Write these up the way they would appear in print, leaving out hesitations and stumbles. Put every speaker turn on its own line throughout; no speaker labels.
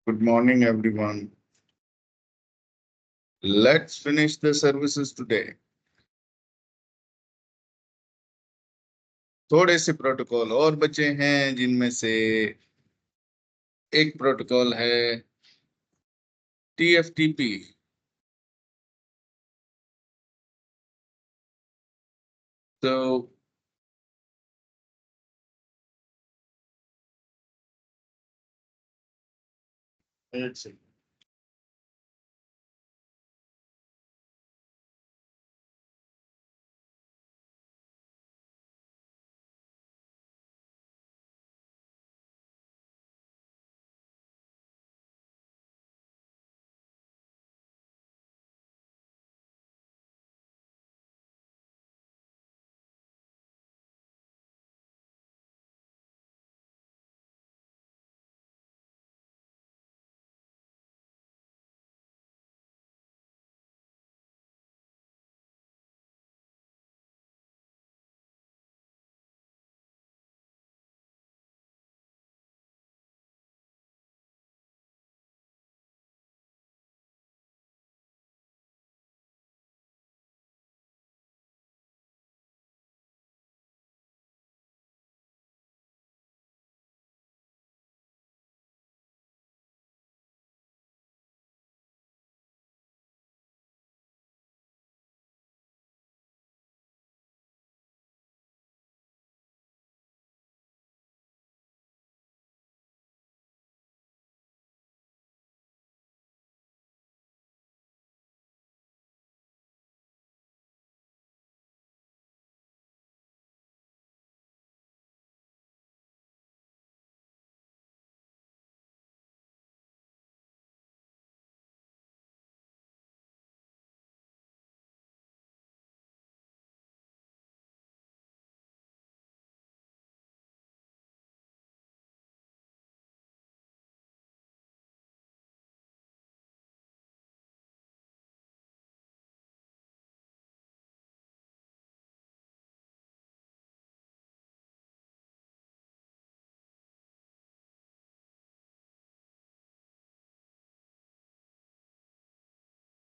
Good morning, everyone. Let's finish the services today. थोड़े से protocol और बचे हैं, जिनमें से एक प्रोटोकॉल है TFTP. तो एक सेकंड.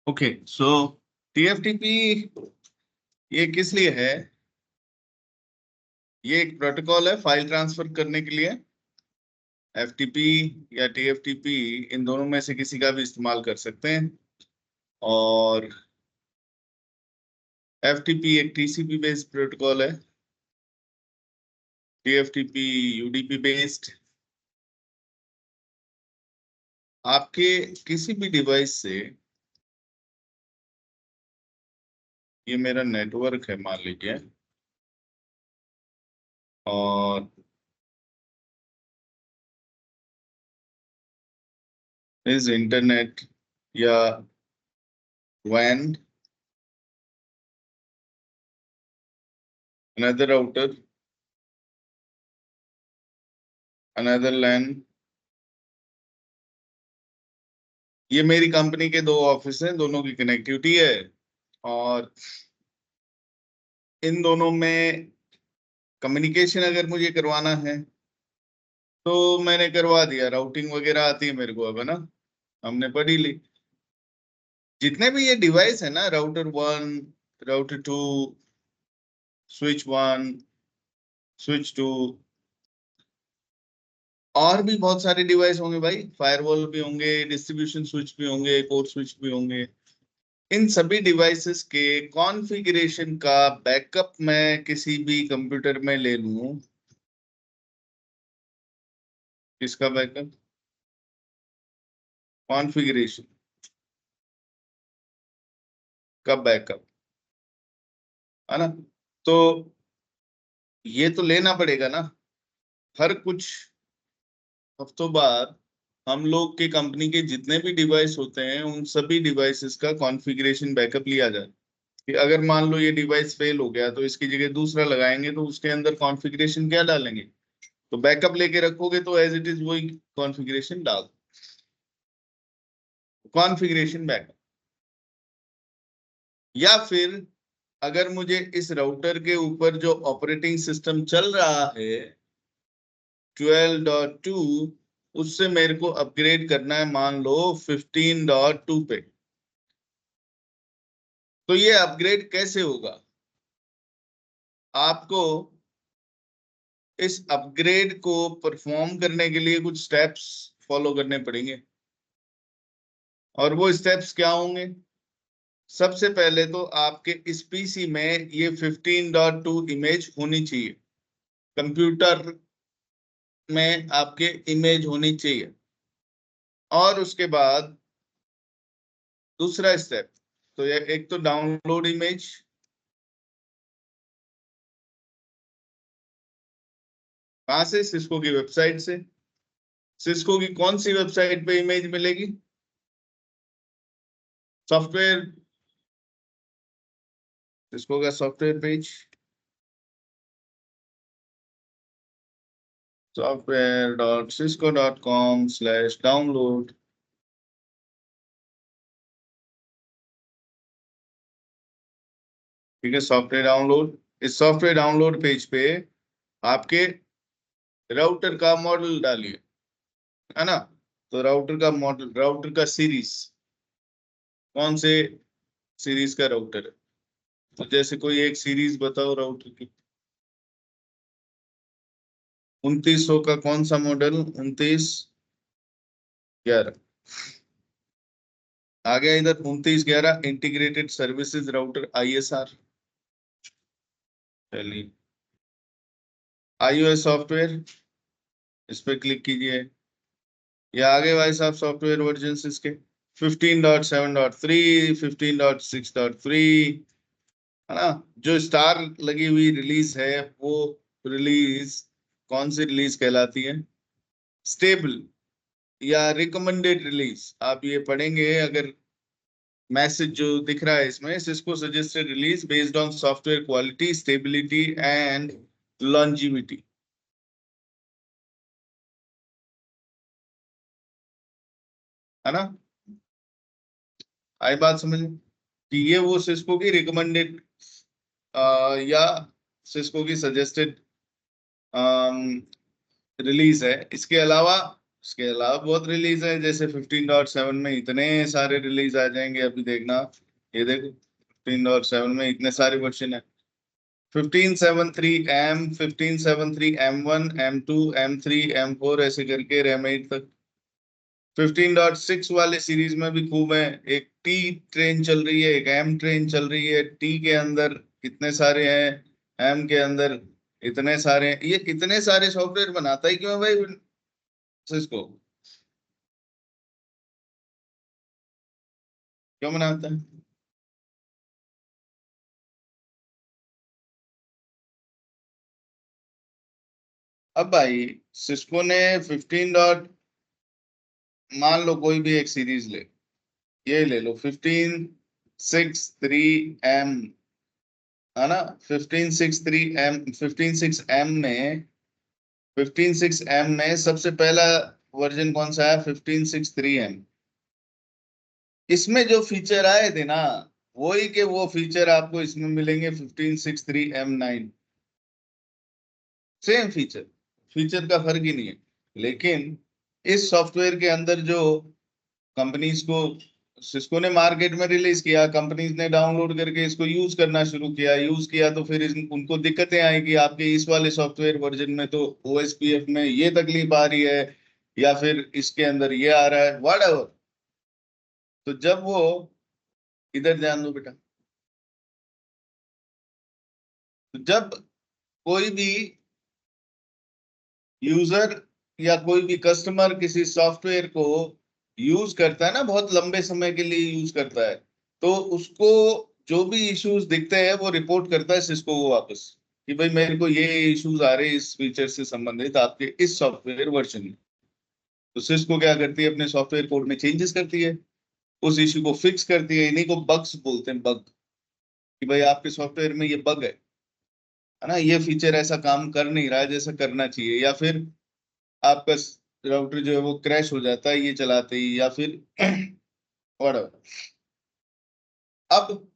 ओके, सो TFTP ये किस लिए है? ये एक प्रोटोकॉल है फाइल ट्रांसफर करने के लिए. FTP या TFTP, इन दोनों में से किसी का भी इस्तेमाल कर सकते हैं. और FTP एक TCP बेस्ड प्रोटोकॉल है, TFTP UDP बेस्ड. आपके किसी भी डिवाइस से, ये मेरा नेटवर्क है मान लीजिए, और इस इंटरनेट या WAN, another router, another LAN. ये मेरी कंपनी के दो ऑफिस हैं, दोनों की कनेक्टिविटी है, और इन दोनों में कम्युनिकेशन अगर मुझे करवाना है तो मैंने करवा दिया. राउटिंग वगैरह आती है मेरे को अब, है ना, हमने पढ़ी ली. जितने भी ये डिवाइस है ना, राउटर 1, राउटर 2, स्विच 1, स्विच 2, और भी बहुत सारे डिवाइस होंगे भाई. फायरवॉल भी होंगे, डिस्ट्रीब्यूशन स्विच भी होंगे, कोर स्विच भी होंगे. इन सभी डिवाइसेस के कॉन्फ़िगरेशन का बैकअप मैं किसी भी कंप्यूटर में ले लूं. किसका बैकअप? कॉन्फ़िगरेशन का बैकअप, है ना. तो ये तो लेना पड़ेगा ना. हर कुछ हफ्तों बाद हम लोग के कंपनी के जितने भी डिवाइस होते हैं, उन सभी डिवाइसेस का कॉन्फ़िगरेशन बैकअप लिया जाए. कि अगर मान लो ये डिवाइस फेल हो गया तो इसकी जगह दूसरा लगाएंगे, तो उसके अंदर कॉन्फ़िगरेशन क्या डालेंगे? तो बैकअप लेके रखोगे तो एज इट इज वही कॉन्फ़िगरेशन डाल. Configuration backup. या फिर अगर मुझे इस राउटर के ऊपर जो ऑपरेटिंग सिस्टम चल रहा है 12.2, उससे मेरे को अपग्रेड करना है, मान लो 15.2 पे। तो ये अपग्रेड कैसे होगा? आपको इस अपग्रेड को परफॉर्म करने के लिए कुछ स्टेप्स फॉलो करने पड़ेंगे। और वो स्टेप्स क्या होंगे? सबसे पहले तो आपके इस पीसी में ये 15.2 इमेज होनी चाहिए, कंप्यूटर में आपके इमेज होनी चाहिए। और उसके बाद दूसरा स्टेप, तो ये एक तो डाउनलोड इमेज, कहां से? सिस्को की वेबसाइट से। सिस्को की कौन सी वेबसाइट पे इमेज मिलेगी? सॉफ्टवेयर, सिस्को का सॉफ्टवेयर पेज, software.cisco.com/download। ठीक है, सॉफ्टवेयर डाउनलोड। इस सॉफ्टवेयर डाउनलोड पेज पे आपके राउटर का मॉडल डालिए, है ना? तो राउटर का मॉडल, राउटर का सीरीज, कौन से सीरीज का राउटर है? तो जैसे कोई एक सीरीज बताओ राउटर की। 2900 का कौन सा मॉडल? 2911 आ गया इधर। 2911 इंटीग्रेटेड सर्विसेज राउटर, ISR। चलिए, iOS सॉफ्टवेयर, इस पे क्लिक कीजिए। ये आगे भाई साहब सॉफ्टवेयर वर्जन इसके 15.7.3, 15.6.3, है ना? जो स्टार लगी हुई रिलीज है, वो रिलीज कौन सी रिलीज कहलाती है? स्टेबल या रिकमेंडेड रिलीज। आप ये पढ़ेंगे अगर, मैसेज जो दिख रहा है इसमें, Cisco suggested release based on software quality, stability and longevity, है ना? आई बात समझ में? कि ये वो सिस्को की रिकमेंडेड या सिस्को की सजेस्टेड रिलीज है। इसके अलावा बहुत रिलीज है, जैसे 15.7 में इतने सारे रिलीज आ जाएंगे, अभी देखना। ये देखो 15.7 में इतने सारे वर्जन है। 15.7.3 M, 15.7.3 M1, M2, M3, M4 ऐसे करके रैम 8 तक। 15.6 वाले सीरीज में भी खूब है। एक टी ट्रेन चल रही है, एक एम ट्रेन चल रही है। टी के अंदर कितने सारे हैं, एम के अंदर इतने सारे हैं। ये इतने सारे सॉफ्टवेयर बनाता ही क्यों है भाई सिस्को? क्यों बनाता है? अब भाई सिस्को ने 15 डॉट, मान लो कोई भी एक सीरीज ले, ये ले लो 15.6.3 M, है ना? 15.6.3 M, 15.6 M में, 15.6 M में सबसे पहला वर्जन कौन सा है? 15.6.3 M। इसमें जो फीचर आए थे ना, वही के वो फीचर आपको इसमें मिलेंगे 15.6.3 M9। सेम फीचर, फीचर का फर्क ही नहीं है। लेकिन इस सॉफ्टवेयर के अंदर जो कंपनीज को, सिस्को ने मार्केट में रिलीज किया, कंपनीज ने डाउनलोड करके इसको यूज करना शुरू किया, यूज किया तो फिर उनको दिक्कतें आई कि आपके इस वाले सॉफ्टवेयर वर्जन में तो OSPF में ये तकलीफ आ रही है, या फिर इसके अंदर ये आ रहा है, व्हाटएवर। तो जब वो, इधर ध्यान दो बेटा, तो जब कोई भी यूजर या कोई भी कस्टमर किसी सॉफ्टवेयर को यूज करता है ना, बहुत लंबे समय के लिए यूज करता है, तो उसको जो भी इश्यूज दिखते हैं वो रिपोर्ट करता है सिस्को को वापस, कि भाई मेरे को ये इश्यूज आ रहे हैं इस फीचर से संबंधित आपके इस सॉफ्टवेयर वर्जन में। तो सिस्को क्या करती है? अपने सॉफ्टवेयर कोड में चेंजेस करती है, उस इश्यू को फिक्स करती है। इन्हीं को बग्स बोलते हैं, बग, कि भाई आपके सॉफ्टवेयर में ये बग है ना, ये फीचर ऐसा काम कर नहीं रहा है जैसा करना चाहिए, या फिर आपका राउटर जो है वो क्रैश हो जाता है ये चलाते ही, या फिर whatever। अब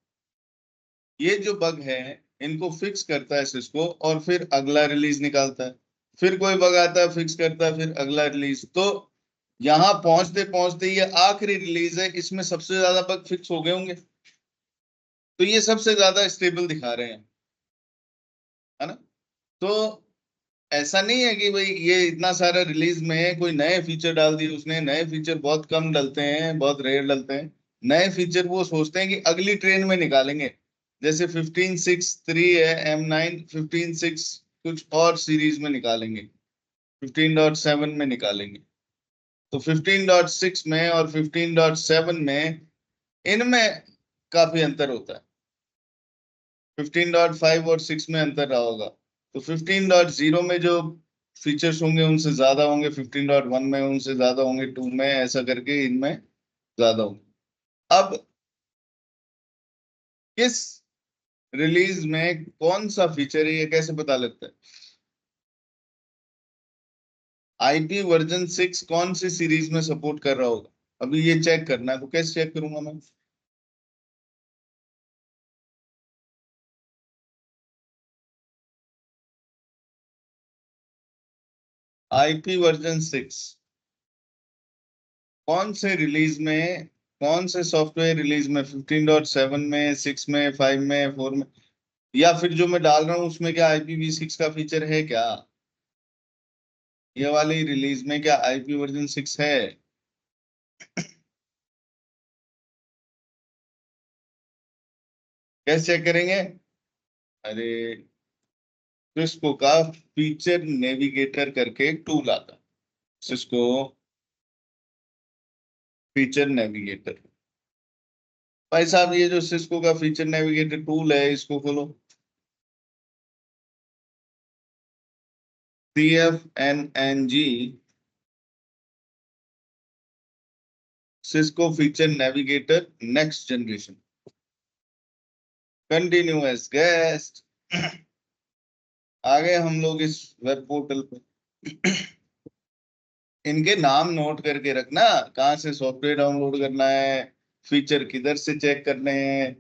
ये जो बग है, इनको फिक्स करता है सिस्को और फिर अगला रिलीज निकालता है। फिर कोई बग आता है, फिक्स करता है, फिर अगला रिलीज। तो यहाँ पहुंचते पहुंचते ये आखिरी रिलीज है, इसमें सबसे ज्यादा बग फिक्स हो गए होंगे, तो ये सबसे ज्यादा स्टेबल दिखा रहे हैं, है ना। तो ऐसा नहीं है कि भाई ये इतना सारा रिलीज में कोई नए फीचर डाल दिए उसने। नए फीचर बहुत कम डलते हैं, बहुत रेयर डलते हैं। नए फीचर वो सोचते हैं कि अगली ट्रेन में निकालेंगे। जैसे 15.6.3 है, M9 15.6 कुछ और सीरीज में निकालेंगे, 15.7 में निकालेंगे। तो 15.6 में और 15.7 में इनमें काफी अंतर होता है। 15.5 और 6 में अंतर रहा होगा, तो 15.0 में जो फीचर्स होंगे उनसे ज्यादा होंगे, 15.1 में उनसे ज्यादा होंगे, 2 में, ऐसा करके इनमें ज्यादा होंगे। अब किस रिलीज में कौन सा फीचर है ये कैसे पता लगता है? IP वर्जन 6 कौन सी सीरीज में सपोर्ट कर रहा होगा, अभी ये चेक करना है। तो कैसे चेक करूंगा मैं? IP वर्जन 6 कौन से रिलीज में, कौन से सॉफ्टवेयर रिलीज में, 15.7 में, 6 में, 5 में, 4 में, या फिर जो मैं डाल रहा हूँ उसमें क्या IPv6 का फीचर है क्या? ये वाली रिलीज में क्या IP वर्जन 6 है? कैसे चेक करेंगे? अरे, सिस्को का फीचर नेविगेटर करके एक टूल आता है, सिस्को फीचर नेविगेटर। भाई साहब, ये जो सिस्को का फीचर नेविगेटर टूल है, इसको खोलो। CFNNG, Cisco feature navigator next generation, continue as guest. आ गए हम लोग इस वेब पोर्टल पे। इनके नाम नोट करके रखना, कहाँ से सॉफ्टवेयर डाउनलोड करना है, फीचर किधर से चेक करने हैं।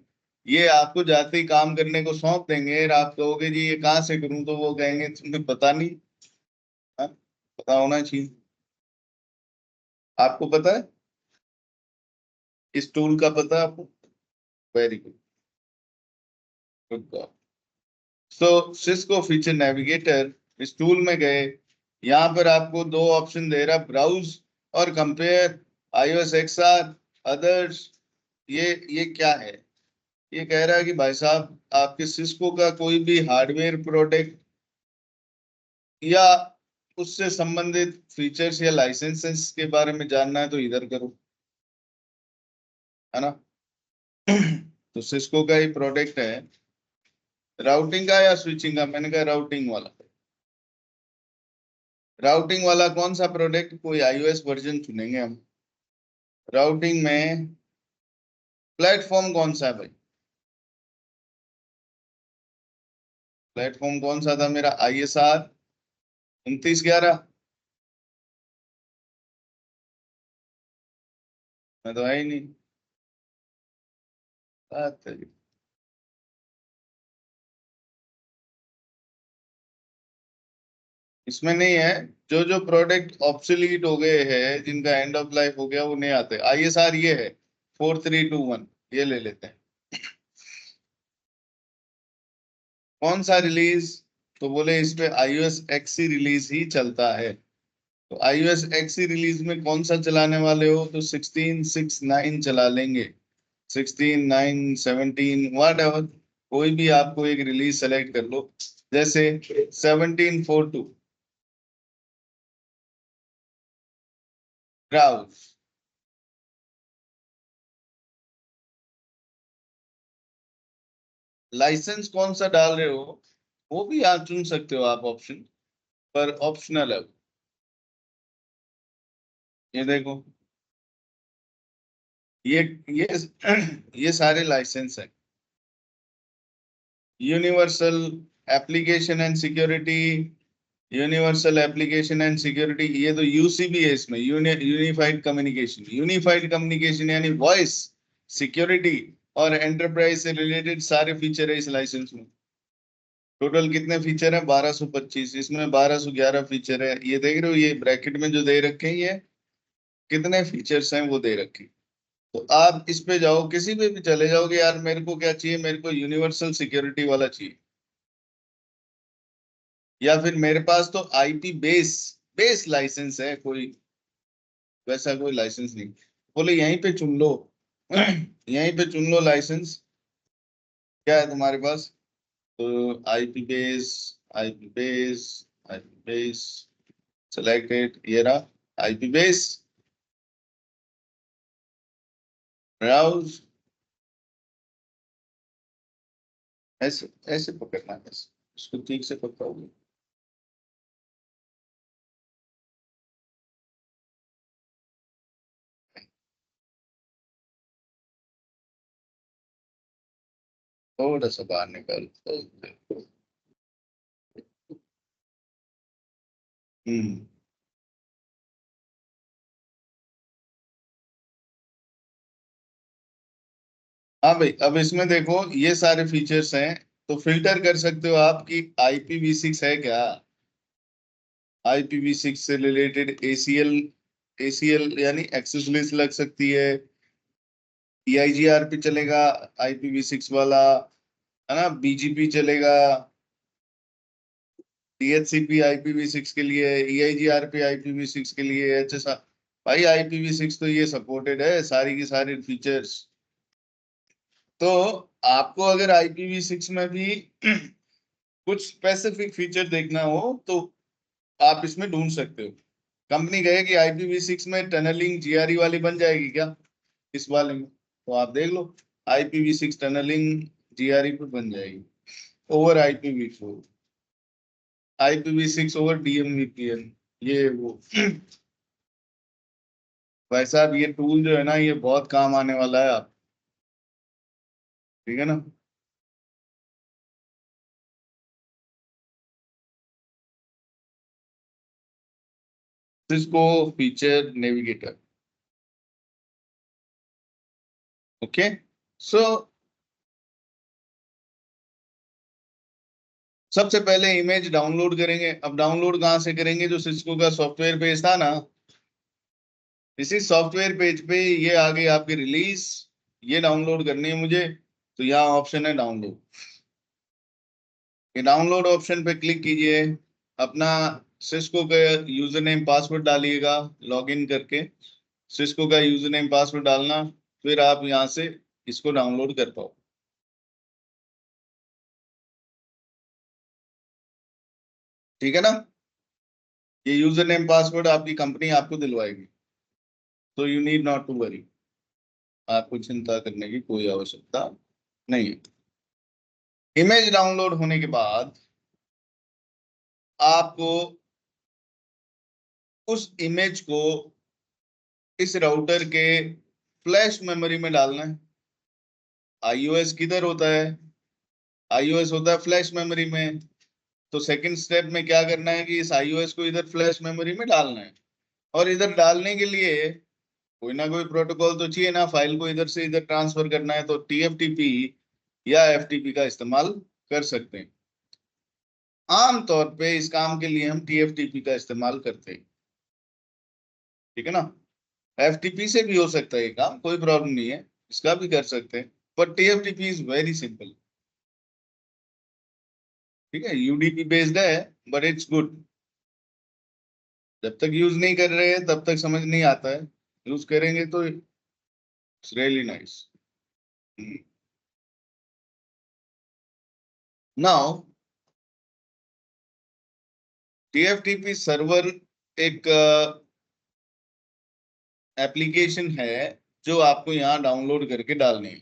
ये आपको जाते ही काम करने को सौंप देंगे और आप कहोगे जी ये कहाँ से करूं, तो वो कहेंगे तुम्हें पता नहीं। हाँ, पता होना चाहिए। आपको पता है, इस टूल का पता है आपको? Very good, good. So Cisco feature navigator, इस टूल में गए, यहाँ पर आपको दो ऑप्शन दे रहा, ब्राउज और कंपेयर, iOS XR, अदर्स। ये क्या है? ये कह रहा है कि भाई साहब, आपके सिस्को का कोई भी हार्डवेयर प्रोडक्ट या उससे संबंधित फीचर्स या लाइसेंसेस के बारे में जानना है तो इधर करो, है ना। तो सिस्को का ही प्रोडक्ट है, राउटिंग का या स्विचिंग का? मैंने कहा राउटिंग वाला। राउटिंग वाला कौन सा प्रोडक्ट? कोई iOS वर्जन चुनेंगे हम। राउटिंग में प्लेटफॉर्म कौन सा है भाई? प्लेटफॉर्म कौन सा था मेरा? ISR 2911। मैं तो है ही नहीं। बात है। इसमें नहीं है। जो जो प्रोडक्ट ऑब्सोलीट हो गए हैं, जिनका एंड ऑफ लाइफ हो गया, वो नहीं आते। ISR ये है 4321, ये ले लेते हैं। कौन सा रिलीज? तो बोले इस पे iOS XE रिलीज ही चलता है। तो iOS XE रिलीज में कौन सा चलाने वाले हो? तो 16.6.9 चला लेंगे, 16.9, 17, वट एवर, कोई भी आपको एक रिलीज सेलेक्ट कर लो। जैसे 17.42 ब्राउज। लाइसेंस कौन सा डाल रहे हो वो भी आप चुन सकते हो, आप ऑप्शन, पर ऑप्शनल है। ये देखो, ये ये ये सारे लाइसेंस है। Universal application and security, universal application and security, ये तो UCB है। इसमें यूनिफाइड कम्युनिकेशन, यूनिफाइड कम्युनिकेशन यानी वॉइस सिक्योरिटी और एंटरप्राइज से रिलेटेड सारे फीचर है इस लाइसेंस में। टोटल कितने फीचर है? 1225। इसमें 1211 फीचर है। ये देख रहे हो, ये ब्रैकेट में जो दे रखे हैं, ये कितने फीचर्स हैं वो दे रखे। तो आप इस पे जाओ, किसी पे भी चले जाओगे, यार मेरे को क्या चाहिए, मेरे को यूनिवर्सल सिक्योरिटी वाला चाहिए, या फिर मेरे पास तो आईपी बेस बेस लाइसेंस है, कोई वैसा कोई लाइसेंस नहीं, बोले यहीं पे चुन लो। यहीं पे चुन लो लाइसेंस, क्या है तुम्हारे पास? तो IP base IP base selected, ये रहा आईपी बेस, ब्राउज। ऐसे ऐसे पकड़ना है, ऐसे उसको ठीक से पकड़ोगे। थोड़ा सा बाहर निकाल। हम्म। हाँ भाई, अब इसमें देखो ये सारे फीचर्स हैं, तो फिल्टर कर सकते हो आप कि IPv6 है क्या, IPv6 से रिलेटेड ACL, ACL यानी एक्सेस लिस्ट लग सकती है, EIGR पे चलेगा IPv6 वाला, है ना, BGP चलेगा, DHCP IPv6 के लिए, EIGRP IPv6 के लिए, HSR। भाई IPv6 तो ये सपोर्टेड है, सारी की सारी फीचर्स। तो आपको अगर IPv6 में भी कुछ स्पेसिफिक फीचर देखना हो तो आप इसमें ढूंढ सकते हो। कंपनी कहे कि IPv6 में टनलिंग GRE वाली बन जाएगी क्या, इस वाले में, तो आप देख लो, IPv6 टनलिंग GRE पे बन जाएगी, over IPv4, IPv6 over DMVPN, ये वो। भाई साहब ये टूल जो है ना, ये बहुत काम आने वाला है आप, ठीक है ना। Cisco feature navigator, okay. So सबसे पहले इमेज डाउनलोड करेंगे। अब डाउनलोड कहाँ से करेंगे? जो सिस्को का सॉफ्टवेयर पेज था ना, इसी सॉफ्टवेयर पेज पे ये आ गई आपकी रिलीज, ये डाउनलोड करनी है मुझे, तो यहाँ ऑप्शन है डाउनलोड। ये डाउनलोड ऑप्शन पे क्लिक कीजिए, अपना सिस्को का यूजर नेम पासवर्ड डालिएगा, लॉगिन करके सिस्को का यूजर नेम पासवर्ड डालना, फिर आप यहाँ से इसको डाउनलोड कर पाओ, ठीक है ना। ये यूजर नेम पासवर्ड आपकी कंपनी आपको दिलवाएगी, तो you need not to worry, आपको चिंता करने की कोई आवश्यकता नहीं है। इमेज डाउनलोड होने के बाद आपको उस इमेज को इस राउटर के फ्लैश मेमोरी में डालना है। iOS किधर होता है? iOS होता है फ्लैश मेमोरी में। तो सेकंड स्टेप में क्या करना है कि इस iOS को इधर फ्लैश मेमोरी में डालना है, और इधर डालने के लिए कोई ना कोई प्रोटोकॉल तो चाहिए ना, फाइल को इधर से इधर ट्रांसफर करना है, तो TFTP या FTP का इस्तेमाल कर सकते हैं। आमतौर पे इस काम के लिए हम TFTP का इस्तेमाल करते हैं, ठीक है ना। FTP से भी हो सकता है ये काम, कोई प्रॉब्लम नहीं है, इसका भी कर सकते हैं, पर TFTP इज वेरी सिंपल, ठीक है। UDP बेस्ड है, बट इट्स गुड। जब तक यूज नहीं कर रहे हैं तब तक समझ नहीं आता है, यूज करेंगे तो it's really nice. Now TFTP server एक एप्लीकेशन है जो आपको यहाँ डाउनलोड करके डालनी है।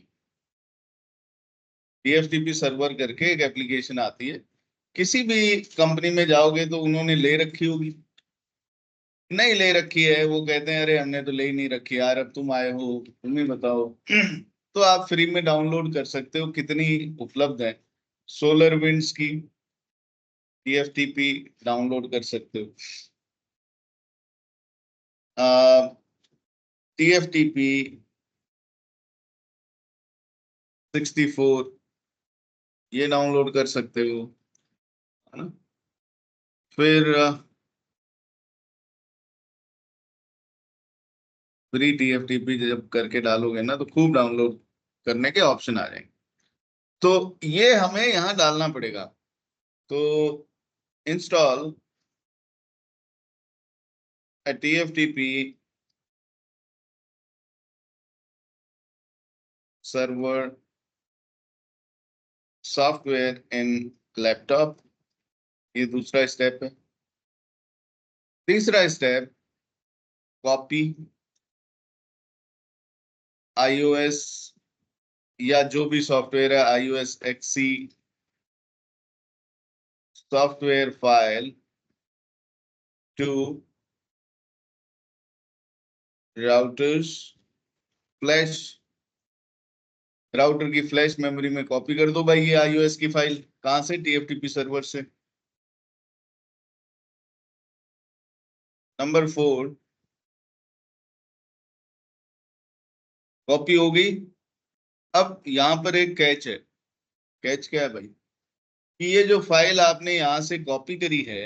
TFTP सर्वर करके एक एप्लीकेशन आती है, किसी भी कंपनी में जाओगे तो उन्होंने ले रखी होगी, नहीं ले रखी है वो कहते हैं अरे हमने तो ले ही नहीं रखी यार, अब तुम आए हो तुम ही बताओ। तो आप फ्री में डाउनलोड कर सकते हो, कितनी उपलब्ध है। सोलर विंड्स की TFTP डाउनलोड कर सकते हो। TFTP 64 ये डाउनलोड कर सकते हो। है ना। फिर फ्री TFTP जब करके डालोगे ना तो खूब डाउनलोड करने के ऑप्शन आ जाएंगे। तो ये हमें यहाँ डालना पड़ेगा। तो install a TFTP server software in laptop, ये दूसरा स्टेप है। तीसरा स्टेप, कॉपी iOS या जो भी सॉफ्टवेयर है iOS XE software file to routers flash, router की फ्लैश मेमोरी में कॉपी कर दो भाई ये iOS की फाइल। कहां से? TFTP सर्वर से। नंबर 4, कॉपी हो गई। अब यहाँ पर एक कैच है। कैच क्या है भाई? कि ये जो फाइल आपने यहां से कॉपी करी है,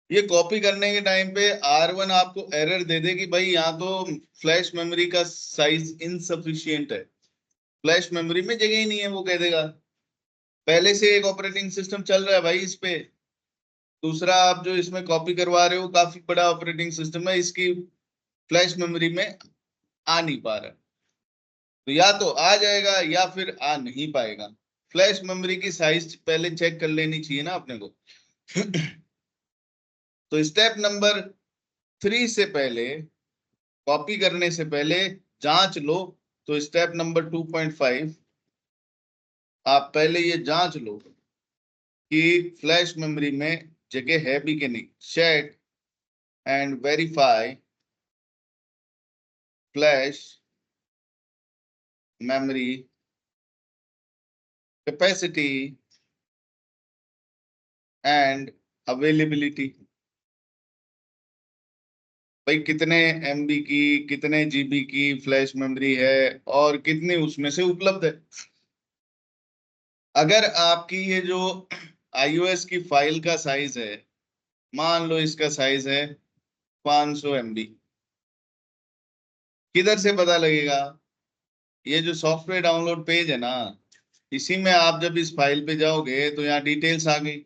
ये कॉपी करने के टाइम पे R1 आपको एरर दे दे कि भाई यहाँ तो फ्लैश मेमोरी का साइज इनसफिशियंट है, फ्लैश मेमोरी में जगह ही नहीं है, वो कह देगा। पहले से एक ऑपरेटिंग सिस्टम चल रहा है भाई इस पे, दूसरा आप जो इसमें कॉपी करवा रहे हो काफी बड़ा ऑपरेटिंग सिस्टम है, इसकी फ्लैश मेमोरी में आ नहीं पा रहा। तो या तो आ जाएगा या फिर आ नहीं पाएगा। फ्लैश मेमोरी की साइज पहले चेक कर लेनी चाहिए ना अपने को। तो स्टेप नंबर 3 से पहले, कॉपी करने से पहले जांच लो। तो स्टेप नंबर 2.5, आप पहले ये जांच लो कि फ्लैश मेमोरी में जगह है भी कि नहीं। Check and verify flash memory capacity and availability. भाई कितने MB की, कितने GB की फ्लैश मेमोरी है और कितनी उसमें से उपलब्ध है। अगर आपकी ये जो iOS की फाइल का साइज है, मान लो इसका साइज है 500 MB, किधर से पता लगेगा? ये जो सॉफ्टवेयर डाउनलोड पेज है ना, इसी में आप जब इस फाइल पे जाओगे तो यहाँ डिटेल्स आ गई।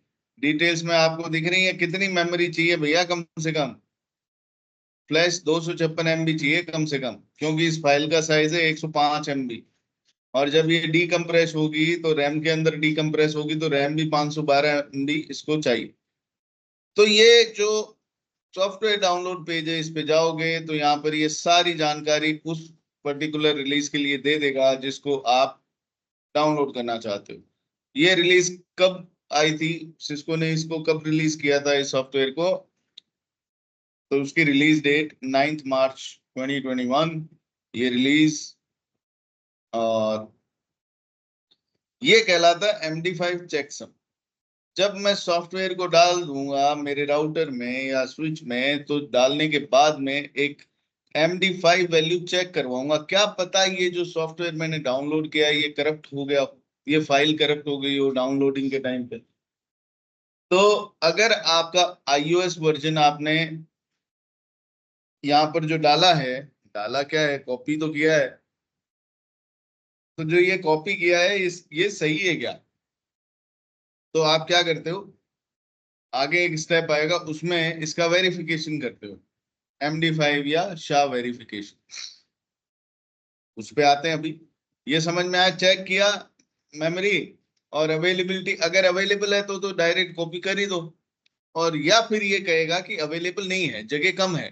डिटेल्स में आपको दिख रही है कितनी मेमोरी चाहिए भैया, कम से कम फ्लैश 256 MB चाहिए कम से कम, क्योंकि इस फाइल का साइज है 105 MB। और जब ये डीकम्प्रेस होगी तो रैम के अंदर डीकम्प्रेस होगी तो रैम भी 512 MB इसको चाहिए। तो ये जो सॉफ्टवेयर डाउनलोड पेज है, इस पे जाओगे तो यहाँ पर ये सारी जानकारी उस पर्टिकुलर रिलीज के लिए दे देगा जिसको आप डाउनलोड करना चाहते हो। ये रिलीज कब आई थी, सिस्को ने इसको कब रिलीज किया था इस सॉफ्टवेयर को? तो उसकी रिलीज डेट 9 मार्च 2021 ये रिलीज। और ये कहलाता है MD5 चेकसम। जब मैं सॉफ्टवेयर को डाल दूंगा मेरे राउटर में या स्विच में, तो डालने के बाद में एक MD5 वैल्यू चेक करवाऊंगा। क्या पता ये जो सॉफ्टवेयर मैंने डाउनलोड किया है ये करप्ट हो गया हो, ये फाइल करप्ट हो गई हो डाउनलोडिंग के टाइम पे। तो अगर आपका iOS वर्जन आपने यहाँ पर जो डाला है, डाला क्या है, कॉपी तो किया है, तो जो ये कॉपी किया है ये सही है क्या? तो आप क्या करते हो, आगे एक स्टेप आएगा उसमें इसका वेरिफिकेशन करते हो, MD5 या SHA वेरिफिकेशन, उस पे आते हैं अभी। ये समझ में आया? चेक किया मेमोरी और अवेलेबिलिटी, अगर अवेलेबल है तो डायरेक्ट कॉपी कर ही दो। और या फिर ये कहेगा कि अवेलेबल नहीं है, जगह कम है,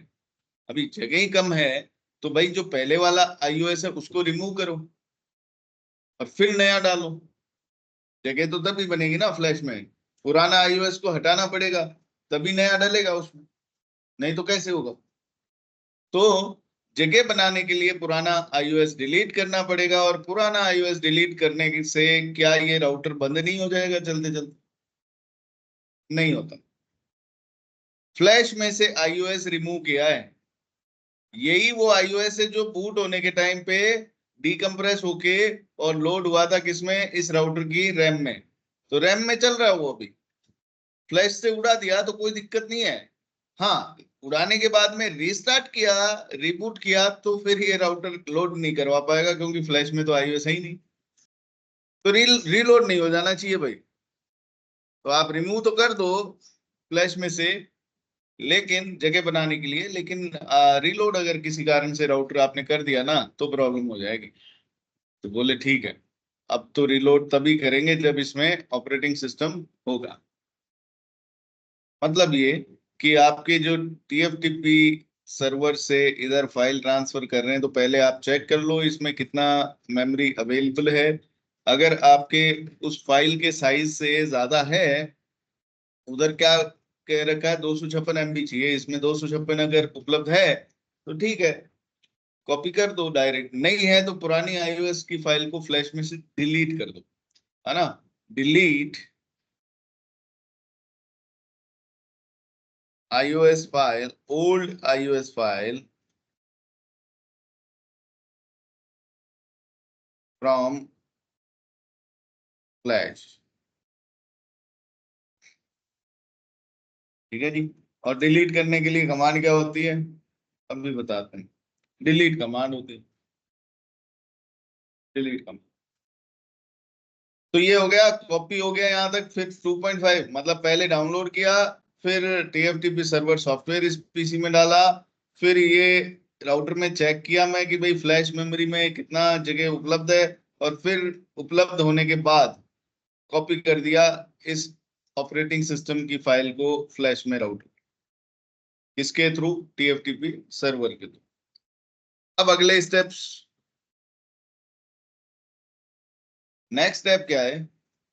अभी जगह ही कम है, तो भाई जो पहले वाला iOS है उसको रिमूव करो और फिर नया डालो। जगह तो तभी बनेगी ना फ्लैश में, पुराना iOS को हटाना पड़ेगा तभी नया डलेगा उसमें, नहीं तो कैसे होगा? तो जगह बनाने के लिए पुराना iOS डिलीट करना पड़ेगा, और पुराना iOS डिलीट करने से क्या ये राउटर बंद नहीं हो जाएगा चलते चलते? नहीं होता। फ्लैश में से iOS रिमूव किया है, यही वो iOS है जो बूट होने के टाइम पे डीकम्प्रेस होके और लोड हुआ था किसमें, इस राउटर की रैम में। तो रैम में चल रहा है वो अभी, फ्लैश से उड़ा दिया तो कोई दिक्कत नहीं है। हाँ, उड़ाने के बाद में रीस्टार्ट किया, रिबूट किया, तो फिर ये राउटर लोड नहीं करवा पाएगा, क्योंकि फ्लैश में तो iOS है ही नहीं। तो रीलोड नहीं हो जाना चाहिए भाई। तो आप रिमूव तो कर दो फ्लैश में से, लेकिन जगह बनाने के लिए, लेकिन रीलोड अगर किसी कारण से राउटर आपने कर दिया ना तो प्रॉब्लम हो जाएगी। तो बोले ठीक है, अब तो रीलोड तभी करेंगे जब इसमें ऑपरेटिंग सिस्टम होगा। मतलब ये कि आपके जो TFTP सर्वर से इधर फाइल ट्रांसफर कर रहे हैं, तो पहले आप चेक कर लो इसमें कितना मेमोरी अवेलेबल है। अगर आपके उस फाइल के साइज से ज्यादा है, उधर क्या कह रखा है 256 MB चाहिए, इसमें 256 अगर उपलब्ध है तो ठीक है, कॉपी कर दो डायरेक्ट। नहीं है तो पुरानी iOS की फाइल को फ्लैश में से डिलीट कर दो, है ना। Delete iOS file, old iOS file from flash. ठीक है जी। और डिलीट करने के लिए कमांड क्या होती है, अब भी बताते हैं। डिलीट कमांड होती है, डिलीट कमांड। तो ये हो गया, कॉपी हो गया यहाँ तक। फिर 2.5 मतलब पहले डाउनलोड किया, फिर TFTP सर्वर सॉफ्टवेयर इस पीसी में डाला, फिर ये राउटर में चेक किया मैं कि भाई फ्लैश मेमोरी में कितना जगह उपलब्ध है, और फिर उपलब्ध होने के बाद कॉपी कर दिया इस ऑपरेटिंग सिस्टम की फाइल को फ्लैश में राउटर, किसके थ्रू, TFTP सर्वर के थ्रू। अब अगले स्टेप्स, नेक्स्ट स्टेप क्या है,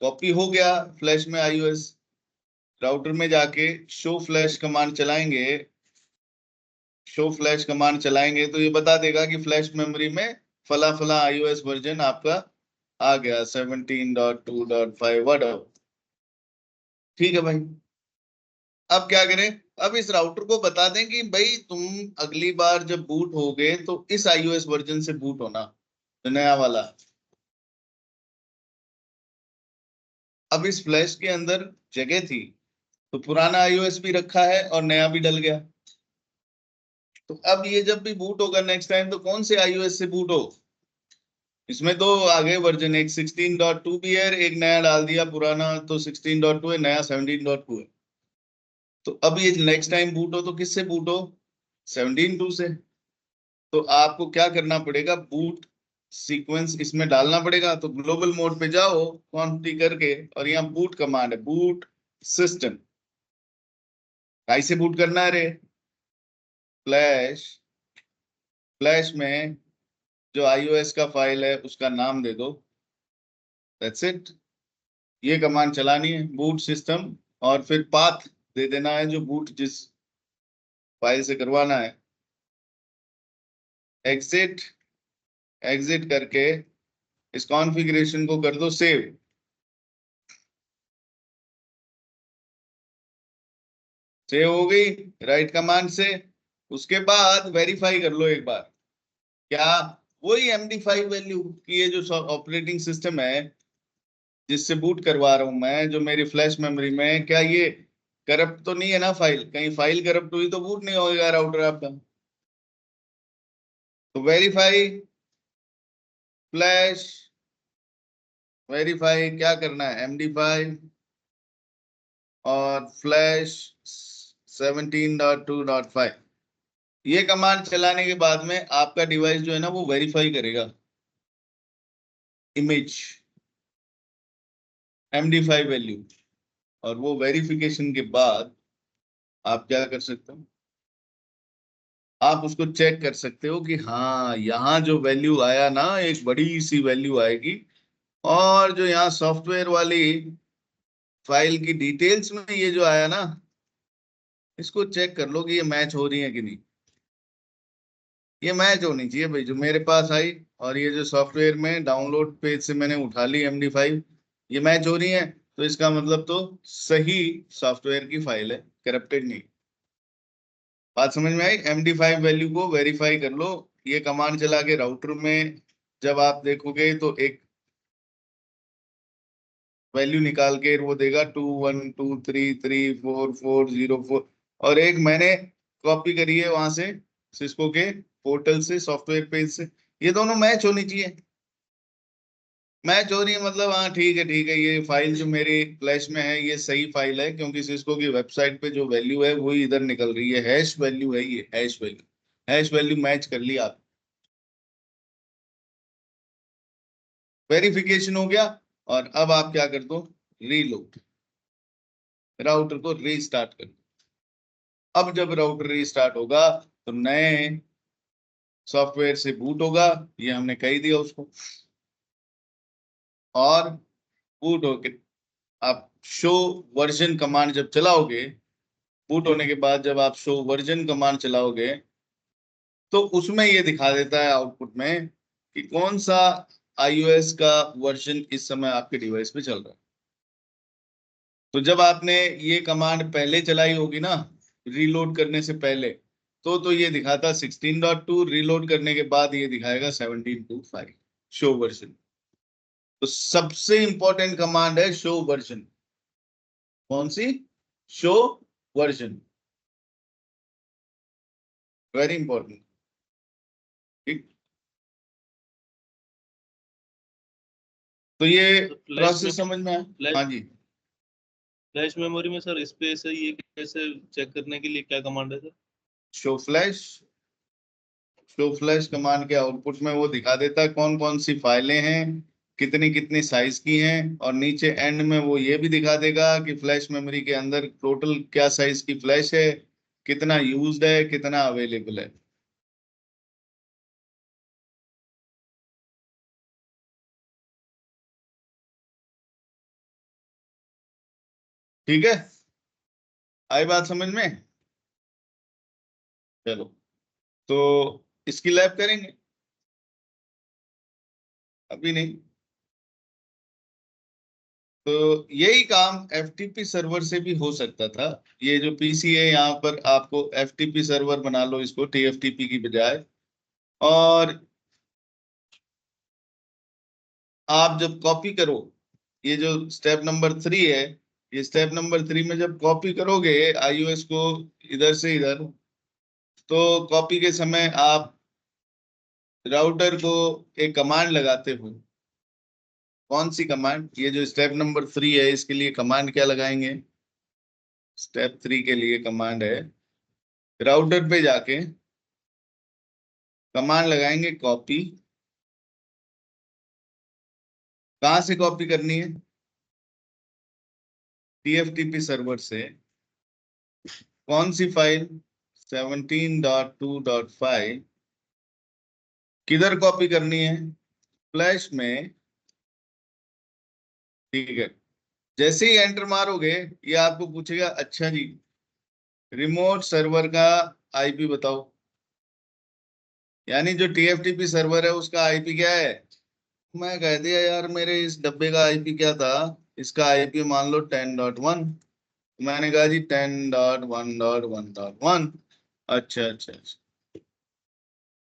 कॉपी हो गया फ्लैश में iOS, राउटर में जाके शो फ्लैश कमांड चलाएंगे। शो फ्लैश कमांड चलाएंगे तो ये बता देगा कि फ्लैश मेमोरी में फला फला iOS वर्जन आपका आ गया 17.2.5 वट। ठीक है भाई। अब क्या करें, अब इस राउटर को बता दें कि भाई तुम अगली बार जब बूट होगे तो इस iOS वर्जन से बूट होना, तो नया वाला। अब इस फ्लैश के अंदर जगह थी, तो पुराना iOS भी रखा है और नया भी डल गया। तो अब ये जब भी बूट होगा नेक्स्ट टाइम, तो कौन से iOS से बूट हो, इसमें तो आगे वर्जन एक 16.2 भी है, एक नया डाल दिया, पुराना तो 16.2 है, नया 17.2 है। तो अब ये नेक्स्ट टाइम बूट हो तो किससे बूट हो, 17.2 से। तो आपको क्या करना पड़ेगा, बूट सीक्वेंस इसमें डालना पड़ेगा। तो ग्लोबल मोड पे जाओ कॉन्फिग करके, और यहाँ बूट कमांड है, बूट सिस्टम। कैसे बूट करना है रे, फ्लैश, फ्लैश में जो iOS का फाइल है उसका नाम दे दो, दैट्स इट। ये कमांड चलानी है, बूट सिस्टम, और फिर पाथ दे देना है जो बूट जिस फाइल से करवाना है। एग्जिट, एग्जिट करके इस कॉन्फ़िगरेशन को कर दो सेव। सेव हो गई राइट कमांड से। उसके बाद वेरीफाई कर लो एक बार, क्या वही MD5 वैल्यू की ये जो ऑपरेटिंग सिस्टम है जिससे बूट करवा रहा हूं मैं, जो मेरी फ्लैश मेमोरी में है, क्या ये करप्ट तो नहीं है ना फाइल, कहीं फाइल करप्ट हुई तो बूट नहीं होगा राउटर आपका। तो वेरीफाई फ्लैश, वेरीफाई क्या करना है, MD5 और फ्लैश 17.2.5। ये कमांड चलाने के बाद में आपका डिवाइस जो है ना वो वेरीफाई करेगा इमेज, MD5 वैल्यू। और वो वेरिफिकेशन के बाद आप क्या कर सकते हो, आप उसको चेक कर सकते हो कि हाँ यहाँ जो वैल्यू आया ना, एक बड़ी सी वैल्यू आएगी, और जो यहाँ सॉफ्टवेयर वाली फाइल की डिटेल्स में ये जो आया ना, इसको चेक कर लो कि ये मैच हो रही है कि नहीं। ये मैच होनी चाहिए भाई, जो मेरे पास आई और ये जो सॉफ्टवेयर में डाउनलोड पेज से मैंने उठा ली MD5, ये मैच हो रही है, तो इसका मतलब तो सही सॉफ्टवेयर की फाइल है, करप्टेड नहीं। बात समझ में आई, MD5 वैल्यू को वेरीफाई कर लो। ये कमांड चला के राउटर में जब आप देखोगे तो एक वैल्यू निकाल के वो देगा 2123344404। और एक मैंने कॉपी करी है वहां से, सिस्को के पोर्टल से, सॉफ्टवेयर पेज से। ये दोनों मैच होनी चाहिए। मैच हो रही है मतलब हाँ ठीक है ठीक है, ये फाइल जो मेरी फ्लैश में है ये सही फाइल है, क्योंकि सिस्को की वेबसाइट पे जो वैल्यू है वही इधर निकल रही है। हैश वैल्यू है ये, हैश वैल्यू मैच कर ली आप। वेरिफिकेशन हो गया। और अब आप क्या कर दो, रीलोड, राउटर को रीस्टार्ट कर दो। अब जब राउटर रीस्टार्ट होगा तो नए सॉफ्टवेयर से बूट होगा, ये हमने कह ही दिया उसको। और बूट होके आप शो वर्जन कमांड जब चलाओगे, बूट होने के बाद जब आप शो वर्जन कमांड चलाओगे तो उसमें ये दिखा देता है आउटपुट में कि कौन सा iOS का वर्जन इस समय आपके डिवाइस पे चल रहा है। तो जब आपने ये कमांड पहले चलाई होगी ना, रीलोड करने से पहले, तो ये दिखाता 16.2, रीलोड करने के बाद ये दिखाएगा 17.5 शो वर्जन। तो सबसे इंपॉर्टेंट कमांड है शो वर्जन। कौन सी? Show version, very important. ठीक, तो ये
फ्लैश में
प्रोसेस समझ में आया? हाँ जी।
फ्लैश मेमोरी में सर स्पेस है, ये कैसे चेक करने के लिए क्या कमांड है sir?
Show flash, show flash command के आउटपुट में वो दिखा देता है कौन कौन सी फाइलें हैं, कितनी कितनी साइज की हैं, और नीचे एंड में वो ये भी दिखा देगा कि फ्लैश मेमोरी के अंदर टोटल क्या साइज की फ्लैश है, कितना यूज्ड है, कितना अवेलेबल है। ठीक है, आई बात समझ में? चलो, तो इसकी लैब करेंगे? अभी नहीं। तो यही काम FTP सर्वर से भी हो सकता था। ये जो पीसी है यहाँ पर आपको FTP सर्वर बना लो इसको, TFTP की बजाय। और आप जब कॉपी करो, ये जो स्टेप नंबर 3 है, ये स्टेप नंबर 3 में जब कॉपी करोगे iOS को इधर से इधर, तो कॉपी के समय आप राउटर को एक कमांड लगाते हो। कौन सी कमांड? ये जो स्टेप नंबर 3 है इसके लिए कमांड क्या लगाएंगे? स्टेप 3 के लिए कमांड है, राउटर पे जाके कमांड लगाएंगे कॉपी। कहाँ से कॉपी करनी है? TFTP सर्वर से। कौन सी फाइल? 17.2.5। किधर कॉपी करनी है? फ्लैश में। ठीक है, जैसे ही एंटर मारोगे ये आपको पूछेगा अच्छा जी रिमोट सर्वर का IP बताओ। यानी जो TFTP सर्वर है उसका IP क्या है? मैं कह दिया यार मेरे इस डब्बे का IP क्या था, इसका IP मान लो 10.1। मैंने कहा जी 10.1.1.1। अच्छा अच्छा अच्छा,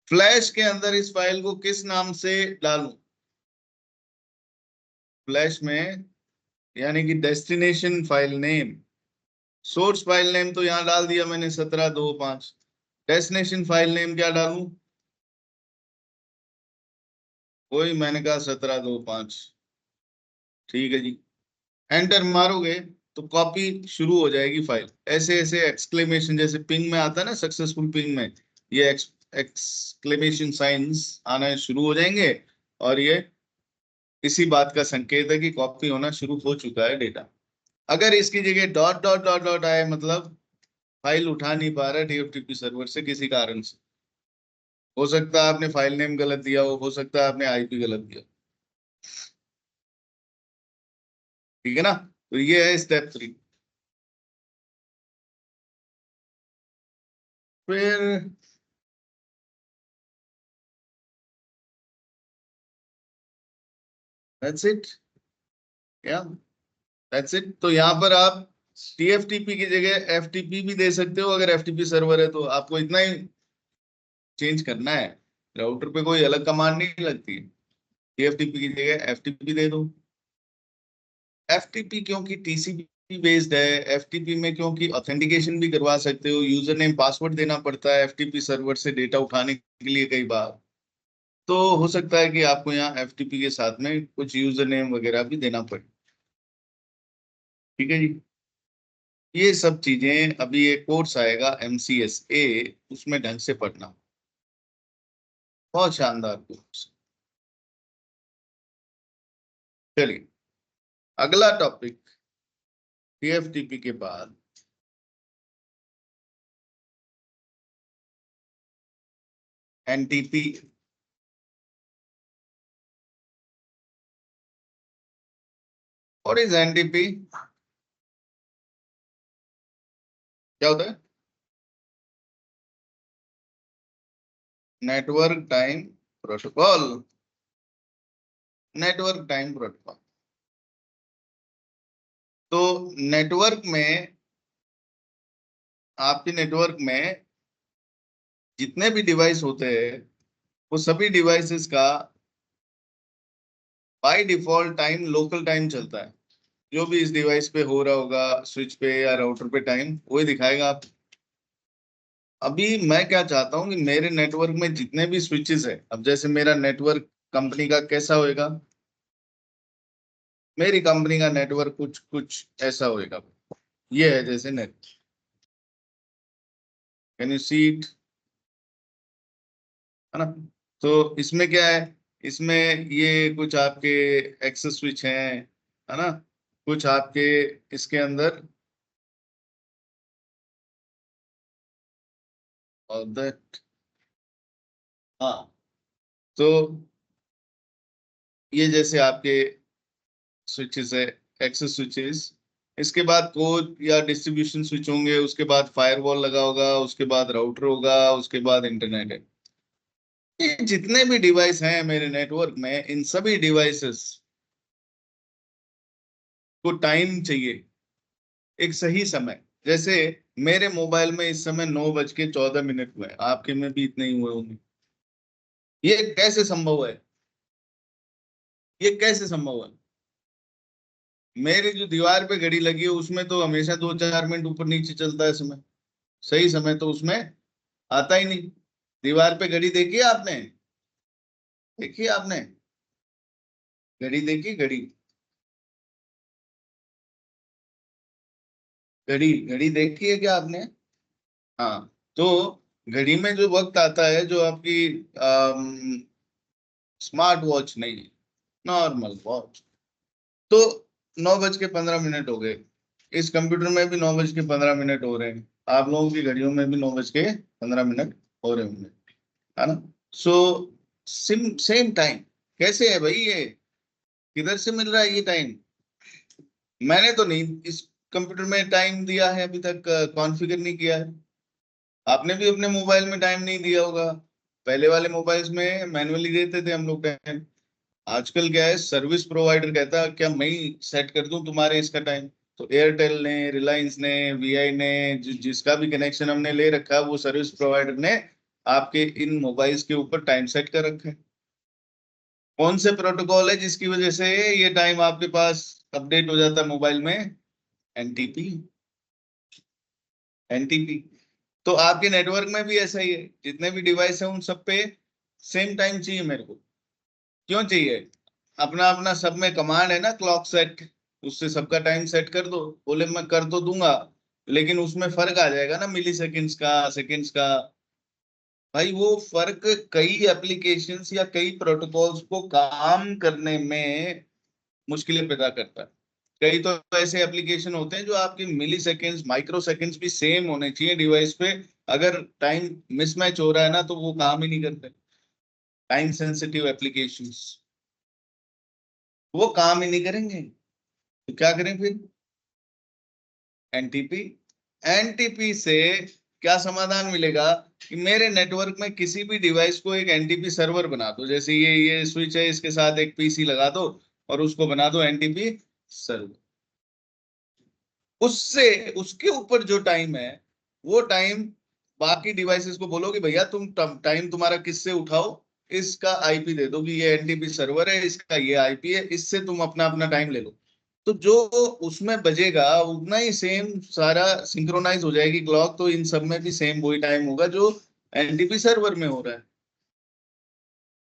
फ्लैश के अंदर इस फाइल को किस नाम से डालूं? फ्लैश में, यानी कि destination file name, source file name तो यहाँ डाल दिया मैंने 17.2.5। डेस्टिनेशन फाइल नेम क्या डालूं? वही मैंने कहा 17.2.5। ठीक है जी, एंटर मारोगे तो कॉपी शुरू हो जाएगी फाइल। ऐसे ऐसे एक्सक्लेमेशन, जैसे पिंग में आता है ना, सक्सेसफुल पिंग में ये एक्सक्लेमेशन साइंस आना शुरू हो जाएंगे। और ये इसी बात का संकेत है कि कॉपी होना शुरू हो चुका है डेटा। अगर इसकी जगह डॉट डॉट डॉट डॉट आए, मतलब फाइल उठा नहीं पा रहा TFTP सर्वर से किसी कारण से। हो सकता है आपने फाइल नेम गलत दिया हो सकता है आपने IP गलत दिया। ठीक है ना? तो ये है स्टेप 3। फिर दैट्स इट, या दैट्स इट। तो यहाँ पर आप TFTP की जगह FTP भी दे सकते हो, अगर FTP सर्वर है तो आपको इतना ही चेंज करना है। राउटर पे कोई अलग कमांड नहीं लगती है। TFTP की जगह FTP दे दो। एफटीपी क्योंकि टीसीपी बेस्ड है, एफटीपी में क्योंकि ऑथेंटिकेशन भी करवा सकते हो, यूजर नेम पासवर्ड देना पड़ता है एफटीपी सर्वर से डेटा उठाने के लिए कई बार, तो हो सकता है कि आपको यहाँ एफटीपी के साथ में कुछ यूजर नेम वगैरह भी देना पड़े। ठीक है जी। ये सब चीजें अभी एक कोर्स आएगा MCSA, उसमें ढंग से पढ़ना, बहुत शानदार कोर्स। चलिए अगला टॉपिक, टीएफटीपी के बाद एनटीपी। What is NTP? क्या होता है? Network time protocol. Network time protocol. तो नेटवर्क में, आपके नेटवर्क में जितने भी डिवाइस होते हैं वो सभी डिवाइसेस का by default time local time चलता है। जो भी इस डिवाइस पे हो रहा होगा, स्विच पे या राउटर पे, टाइम वही दिखाएगा आप। अभी मैं क्या चाहता हूँ कि मेरे नेटवर्क में जितने भी स्विचेस है, अब जैसे मेरा नेटवर्क कंपनी का कैसा होएगा, मेरी कंपनी का नेटवर्क कुछ कुछ ऐसा होएगा। ये है जैसे net, can you see it? है ना? तो इसमें क्या है, इसमें ये कुछ आपके एक्सेस स्विच हैं, है ना, कुछ आपके इसके अंदर और दैट, हाँ, तो ये जैसे आपके स्विचेस है, एक्सेस स्विचेस। इसके बाद कोर या डिस्ट्रीब्यूशन स्विच होंगे, उसके बाद फायरवॉल लगा होगा, उसके बाद राउटर होगा, उसके बाद इंटरनेट है। ये जितने भी डिवाइस हैं मेरे नेटवर्क में, इन सभी डिवाइसेस को टाइम चाहिए, एक सही समय। जैसे मेरे मोबाइल में इस समय 9:14 हुए, आपके में भी इतने ही हुए होंगे। ये कैसे संभव है? ये कैसे संभव है? मेरी जो दीवार पे घड़ी लगी है उसमें तो हमेशा 2-4 मिनट ऊपर नीचे चलता है समय, सही समय तो उसमें आता ही नहीं। दीवार पे घड़ी देखी है आपने? देखी है आपने घड़ी? देखी घड़ी? घड़ी घड़ी देखी है क्या आपने? हाँ, तो घड़ी में जो वक्त आता है, जो आपकी स्मार्ट वॉच नहीं, नॉर्मल वॉच, तो 9:15 हो गए। इस कंप्यूटर में भी 9:15 हो रहे हैं, आप लोगों की घड़ियों में भी 9:15 हो रहे होंगे, है ना? सो सिम सेम टाइम। कैसे है भाई ये? किधर से मिल रहा है ये टाइम? मैंने तो नहीं इस कंप्यूटर में टाइम दिया है अभी तक, कॉन्फ़िगर नहीं किया है। आपने भी अपने मोबाइल में टाइम नहीं दिया होगा। पहले वाले मोबाइल्स में मैनुअली देते थे हम लोग टाइम। आजकल क्या है, सर्विस प्रोवाइडर कहता है क्या मैं ही सेट कर दूं तुम्हारे इसका टाइम। तो एयरटेल ने, रिलायंस ने, वीआई ने, जिसका भी कनेक्शन हमने ले रखा है, वो सर्विस प्रोवाइडर ने आपके इन मोबाइल्स के ऊपर टाइम सेट कर रखा है। कौन से प्रोटोकॉल है जिसकी वजह से ये टाइम आपके पास अपडेट हो जाता है मोबाइल में? एनटीपी। एनटीपी। तो आपके नेटवर्क में भी ऐसा ही है, जितने भी डिवाइस है उन सब पे सेम टाइम चाहिए मेरे को। क्यों चाहिए? अपना अपना सब में कमांड है ना, क्लॉक सेट, उससे सबका टाइम सेट कर दो। बोले मैं कर तो दूंगा, लेकिन उसमें फर्क आ जाएगा ना, मिली सेकेंड्स का, सेकेंड्स का। भाई वो फर्क कई एप्लीकेशंस या कई प्रोटोकॉल्स को काम करने में मुश्किलें पैदा करता है। कई तो ऐसे एप्लीकेशन होते हैं जो आपकी मिली सेकेंड्स, माइक्रो सेकेंड्स भी सेम होने चाहिए डिवाइस पे। अगर टाइम मिसमैच हो रहा है ना, तो वो काम ही नहीं करते। टाइम सेंसिटिव एप्लीकेशंस वो काम ही नहीं करेंगे, तो क्या करें फिर? एनटीपी। एनटीपी से क्या समाधान मिलेगा कि मेरे नेटवर्क में किसी भी डिवाइस को एक एनटीपी सर्वर बना दो। जैसे ये स्विच है, इसके साथ एक पीसी लगा दो और उसको बना दो एनटीपी सर्वर। उससे उसके ऊपर जो टाइम है, वो टाइम बाकी डिवाइसेस को बोलो कि भैया तुम टाइम तुम्हारा किससे उठाओ, इसका आईपी दे दो कि ये एनटीपी सर्वर है, इसका ये आईपी है, इससे तुम अपना अपना टाइम ले लो। तो जो उसमें बजेगा उतना ही सेम सारा सिंक्रोनाइज हो जाएगी क्लॉक, तो इन सब में भी सेम वही टाइम होगा जो एनटीपी सर्वर में हो रहा है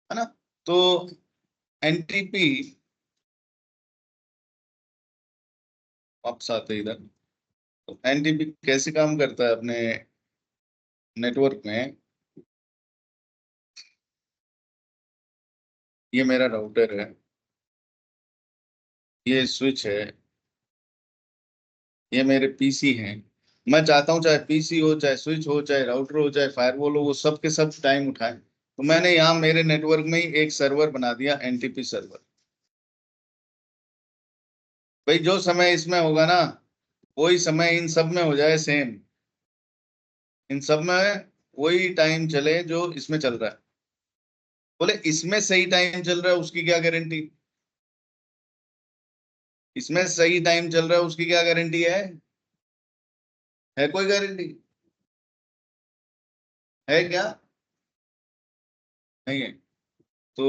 ना। तो एनटीपी वापस आते हैं इधर। तो एनटीपी कैसे काम करता है अपने नेटवर्क में। ये मेरा राउटर है, ये स्विच है, ये मेरे पीसी हैं। मैं चाहता हूँ चाहे पीसी हो, चाहे स्विच हो, चाहे राउटर हो, चाहे फायरवॉल हो, वो सब के सब टाइम उठाए। तो मैंने यहाँ मेरे नेटवर्क में ही एक सर्वर बना दिया, एनटीपी सर्वर। भाई जो समय इसमें होगा ना, वही समय इन सब में हो जाए सेम। इन सब में वही टाइम चले जो इसमें चल रहा है। बोले इसमें सही टाइम चल रहा है उसकी क्या गारंटी। इसमें सही टाइम चल रहा है उसकी क्या गारंटी है कोई गारंटी है क्या? नहीं है। तो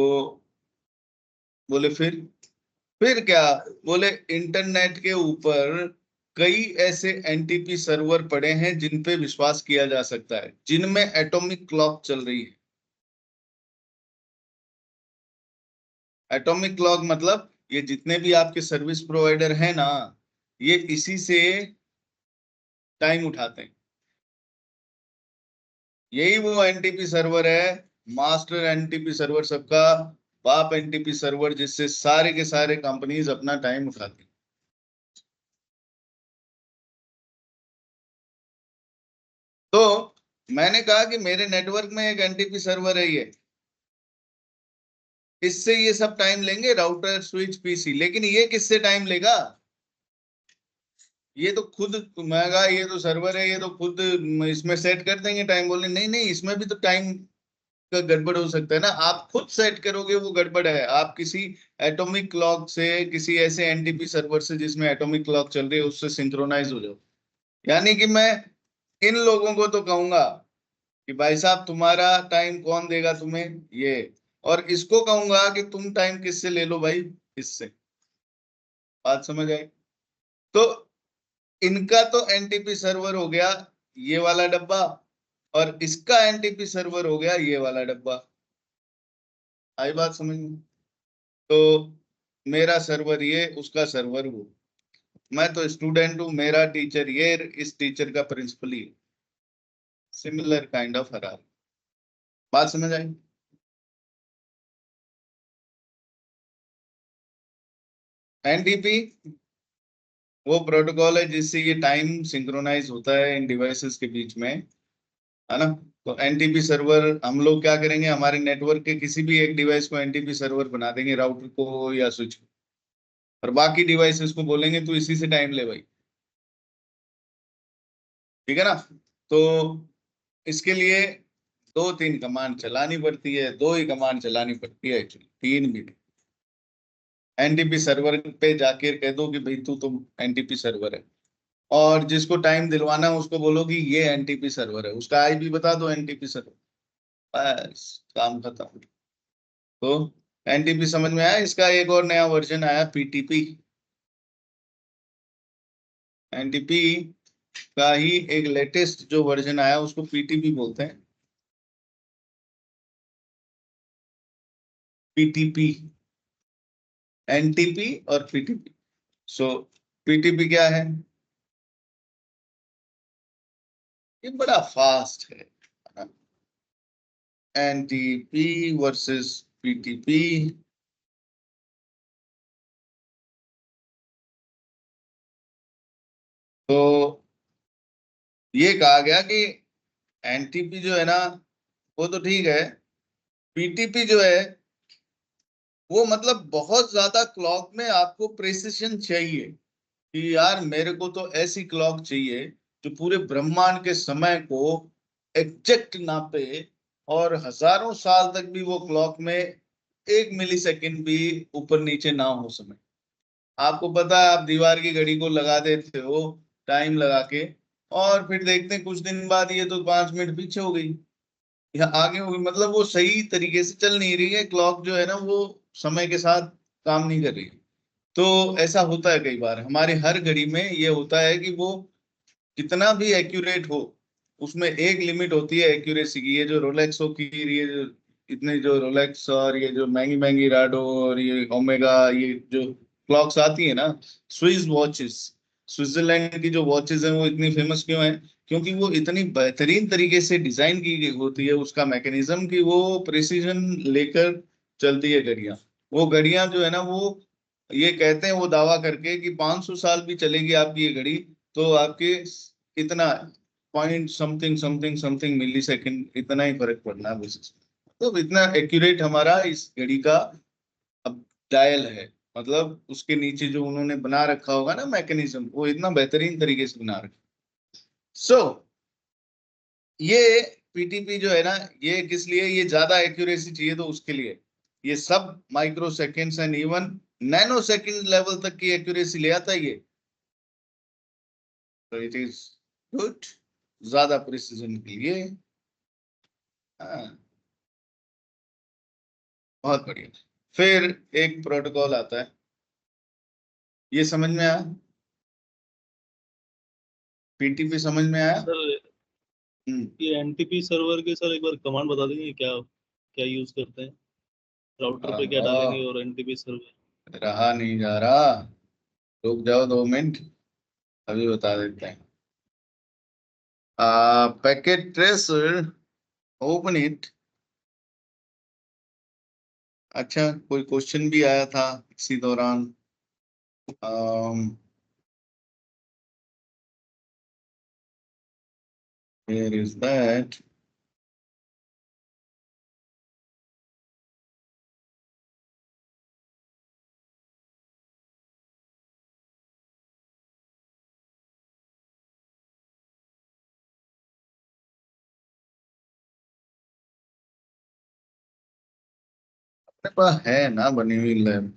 बोले फिर क्या? बोले इंटरनेट के ऊपर कई ऐसे एनटीपी सर्वर पड़े हैं जिन पे विश्वास किया जा सकता है, जिनमें एटॉमिक क्लॉक चल रही है। एटॉमिक क्लॉक मतलब ये जितने भी आपके सर्विस प्रोवाइडर हैं ना, ये इसी से टाइम उठाते हैं। यही वो एनटीपी सर्वर है, मास्टर एनटीपी सर्वर, सबका बाप एनटीपी सर्वर, जिससे सारे के सारे कंपनीज अपना टाइम उठाती हैं। तो मैंने कहा कि मेरे नेटवर्क में एक एनटीपी सर्वर है, ये इससे ये सब टाइम लेंगे, राउटर स्विच पीसी। लेकिन ये किससे टाइम लेगा? ये तो खुद, मैं कहा ये तो सर्वर है, ये तो खुद इसमें सेट कर देंगे टाइम। बोले नहीं नहीं, इसमें भी तो टाइम का गड़बड़ हो सकता है ना। आप खुद सेट करोगे वो गड़बड़ है। आप किसी एटॉमिक क्लॉक से, किसी ऐसे एनटीपी सर्वर से जिसमें एटॉमिक क्लॉक चल रही है, उससे सिंक्रोनाइज हो जाओ। यानी कि मैं इन लोगों को तो कहूंगा कि भाई साहब तुम्हारा टाइम कौन देगा तुम्हें ये, और इसको कहूंगा कि तुम टाइम किससे ले लो भाई, इससे। बात समझ आई? तो इनका तो एनटीपी सर्वर हो गया ये वाला डब्बा, और इसका एनटीपी सर्वर हो गया ये वाला डब्बा। आई बात समझ में? तो मेरा सर्वर ये, उसका सर्वर वो। मैं तो स्टूडेंट हूँ, मेरा टीचर ये, इस टीचर का प्रिंसिपल ये। सिमिलर काइंड ऑफ हरार। बात समझ आई? एनटीपी वो प्रोटोकॉल है जिससे ये टाइम सिंक्रोनाइज होता है इन डिवाइसेस के बीच में, है ना। तो एनटीपी सर्वर हम लोग क्या करेंगे, हमारे नेटवर्क के किसी भी एक डिवाइस को एनटीपी सर्वर बना देंगे, राउटर को या स्विच को, और बाकी डिवाइसेस को बोलेंगे तू इसी से टाइम ले भाई। ठीक है ना। तो इसके लिए दो तीन कमांड चलानी पड़ती है, दो ही कमांड चलानी पड़ती है एक्चुअली, तीन भी। एनटीपी सर्वर पे जाके कह दो कि भाई तू तो एनटीपी सर्वर है, और जिसको टाइम दिलवाना है उसको बोलो कि ये एनटीपी सर्वर है, उसका आईपी बता दो एनटीपी सर्वर। बस काम खत्म। तो एनटीपी समझ में आया? इसका एक और नया वर्जन आया, पीटीपी। एनटीपी का ही एक लेटेस्ट जो वर्जन आया उसको पीटीपी बोलते हैं। पीटीपी, एनटीपी और पीटीपी। सो पीटीपी क्या है? ये बड़ा फास्ट है। NTP versus PTP. तो ये कहा गया कि एनटीपी जो है ना, वो तो ठीक है, पीटीपी जो है वो मतलब बहुत ज्यादा क्लॉक में आपको प्रेसिशन चाहिए, कि यार मेरे को तो ऐसी क्लॉक चाहिए जो पूरे ब्रह्मांड के समय को एग्जैक्ट नापे, और हजारों साल तक भी वो क्लॉक में 1 मिली सेकेंड भी ऊपर नीचे ना हो समय। आपको पता है, आप दीवार की घड़ी को लगा देते हो टाइम लगा के, और फिर देखते हैं कुछ दिन बाद ये तो 5 मिनट पीछे हो गई या आगे हो गई, मतलब वो सही तरीके से चल नहीं रही है क्लॉक जो है ना, वो समय के साथ काम नहीं कर रही है। तो ऐसा होता है कई बार हमारे हर घड़ी में, ये होता है कि वो कितना भी एक्यूरेट हो, उसमें एक लिमिट होती है एक्यूरेसी की। ये जो रोलेक्सो की, ये जो इतने जो रोलेक्स और ये जो महंगी महंगी राडो और ये ओमेगा, ये जो क्लॉक्स आती है ना, स्विस वॉचेस, स्विट्जरलैंड की जो वॉचेस हैं वो इतनी फेमस क्यों है? क्योंकि वो इतनी बेहतरीन तरीके से डिजाइन की गई होती है, उसका मैकेनिज्म, कि वो प्रिसीजन लेकर चलती है घड़ियां। वो घड़ियां जो है ना, वो ये कहते हैं वो दावा करके कि 500 साल भी चलेगी आपकी ये घड़ी, तो आपके इतना पॉइंट समथिंग समथिंग समथिंग मिली सेकेंड, इतना ही फर्क पड़ना है बस। तो इतना एक्यूरेट हमारा इस घड़ी का अब डायल है। मतलब उसके नीचे जो उन्होंने बना रखा होगा ना मैकेनिज्म, वो इतना बेहतरीन तरीके से बना रखा। सो ये पीटीपी जो है ना, ये किस लिए, ये ज्यादा एक्यूरेसी चाहिए तो उसके लिए। ये सब micro seconds and even nano second level तक की एक्यूरेसी ले आता है ये। तो इट इज गुड, ज्यादा प्रिसीजन के लिए। हाँ, बहुत बढ़िया। फिर एक प्रोटोकॉल आता है, ये समझ में आया? पीटीपी समझ में आया?
सर
हम्म।
ये एनटीपी सर्वर के सर एक बार कमांड बता देंगे, क्या क्या यूज करते हैं, राउटर पे क्या
आहा,
डालेंगे और एनटीपी सर्वर।
रहा नहीं जा रहा, रुक जाओ 2 मिनट, अभी बता देते हैं। Packet tracer, open it. अच्छा, कोई क्वेश्चन भी आया था इसी दौरान। Where is that? अपने पास है ना बनी हुई लैब?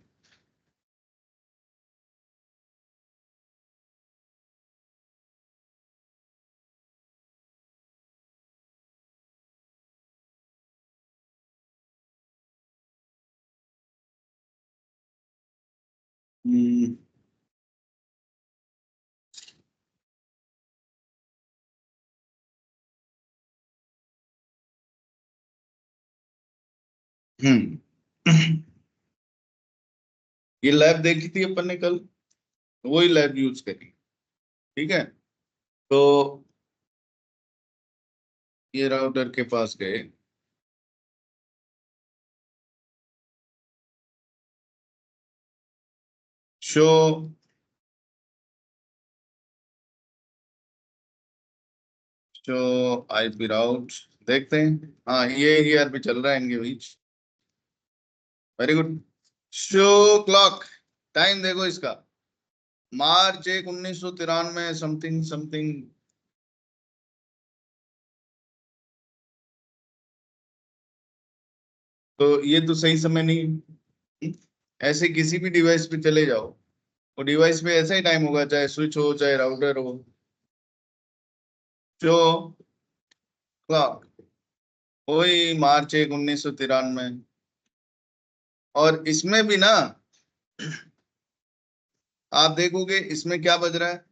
हम्म। हम्म। ये लैब देखी थी अपन ने कल, वही लैब यूज करी। ठीक है, तो ये राउटर के पास गए। शो शो आईपी राउट, देखते हैं। हाँ, ये आरपी चल रहा है इनके बीच। Very good. Show clock, time देखो इसका, March 1, 1993, समथिंग समथिंग। तो ये तो सही समय नहीं। ऐसे किसी भी डिवाइस पे चले जाओ, वो डिवाइस पे ऐसा ही टाइम होगा, चाहे स्विच हो चाहे राउटर हो। जो क्लॉक, वही March 1, 1993। और इसमें भी ना, आप देखोगे इसमें क्या बज रहा है,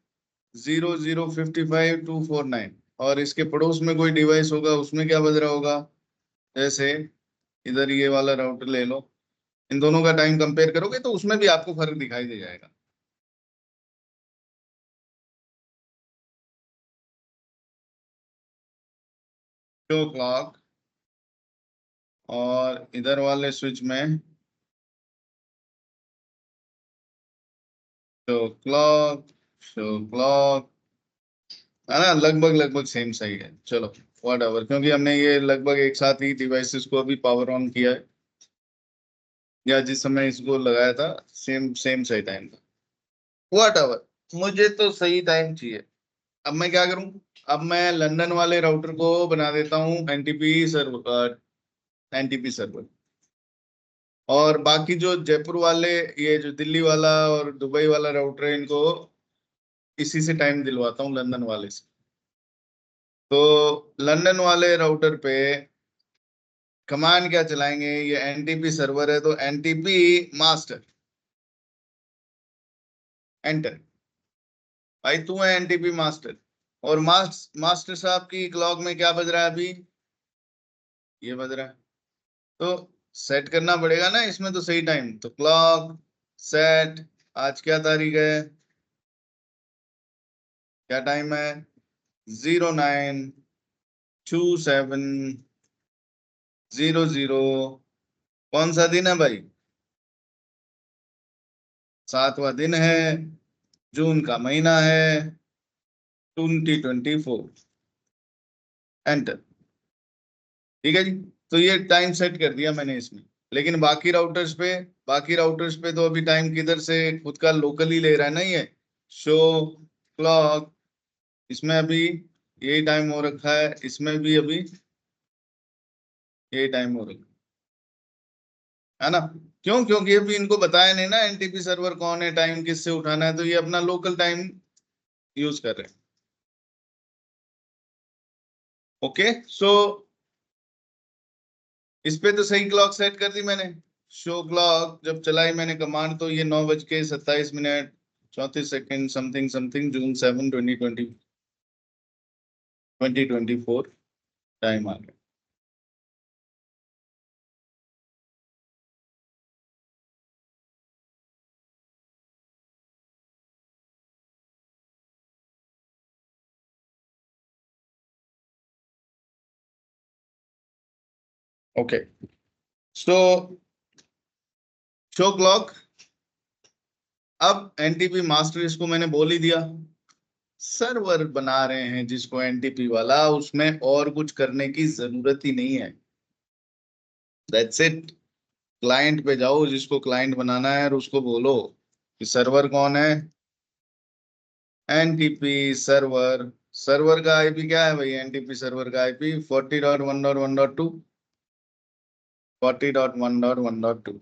0055 249। और इसके पड़ोस में कोई डिवाइस होगा, उसमें क्या बज रहा होगा? जैसे इधर ये वाला राउटर ले लो, इन दोनों का टाइम कंपेयर करोगे तो उसमें भी आपको फर्क दिखाई दे जाएगा। शो क्लॉक, और इधर वाले स्विच में शो क्लॉक, शो क्लॉक, है ना, लगभग लगभग सेम सही है। चलो व्हाट एवर, क्योंकि हमने ये लगभग एक साथ ही डिवाइसेस को अभी पावर ऑन किया है, या जिस समय इसको लगाया था सेम सेम सही टाइम था। व्हाट एवर, मुझे तो सही टाइम चाहिए। अब मैं क्या करूं? अब मैं लंदन वाले राउटर को बना देता हूँ एनटीपी सर्वर, एनटीपी सर्वर। और बाकी जो जयपुर वाले, ये जो दिल्ली वाला और दुबई वाला राउटर है, इनको इसी से टाइम दिलवाता हूँ, लंदन वाले से। तो लंदन वाले राउटर पे कमांड क्या चलाएंगे? ये एनटीपी सर्वर है तो एनटीपी मास्टर, एंटर। भाई तू है एनटीपी मास्टर, और मास्टर साहब की क्लॉक में क्या बज रहा है अभी, ये बज रहा है। तो सेट करना पड़ेगा ना इसमें तो सही टाइम, तो क्लॉक सेट, आज क्या तारीख है, क्या टाइम है, 092700। कौन सा दिन है भाई, 7वां दिन है, जून का महीना है, 2024। एंटर। ठीक है जी। तो ये टाइम सेट कर दिया मैंने इसमें, लेकिन बाकी राउटर्स पे तो अभी टाइम किधर से, खुद का लोकल ही ले रहा है ना ये शो क्लॉक। इसमें अभी यही टाइम हो रखा है, इसमें भी अभी यही टाइम हो रखा है ना। क्यों, क्योंकि अभी इनको बताया नहीं ना एनटीपी सर्वर कौन है, टाइम किससे उठाना है, तो ये अपना लोकल टाइम यूज कर रहे हैं। ओके सो इस पे तो सही क्लॉक सेट कर दी मैंने। शो क्लॉक जब चलाई मैंने कमांड, तो ये 9:27 34 समथिंग समथिंग, जून 7 2024 टाइम आ गया। ओके सो शो क्लॉक, अब एनटीपी मास्टर इसको मैंने बोल ही दिया, सर्वर बना रहे हैं जिसको एनटीपी वाला, उसमें और कुछ करने की जरूरत ही नहीं है। That's it. क्लाइंट पे जाओ, जिसको क्लाइंट बनाना है, और उसको बोलो कि सर्वर कौन है, एनटीपी सर्वर। सर्वर का आईपी क्या है भाई, एनटीपी सर्वर का आईपी 40.1.1.2, 40.1.1.2।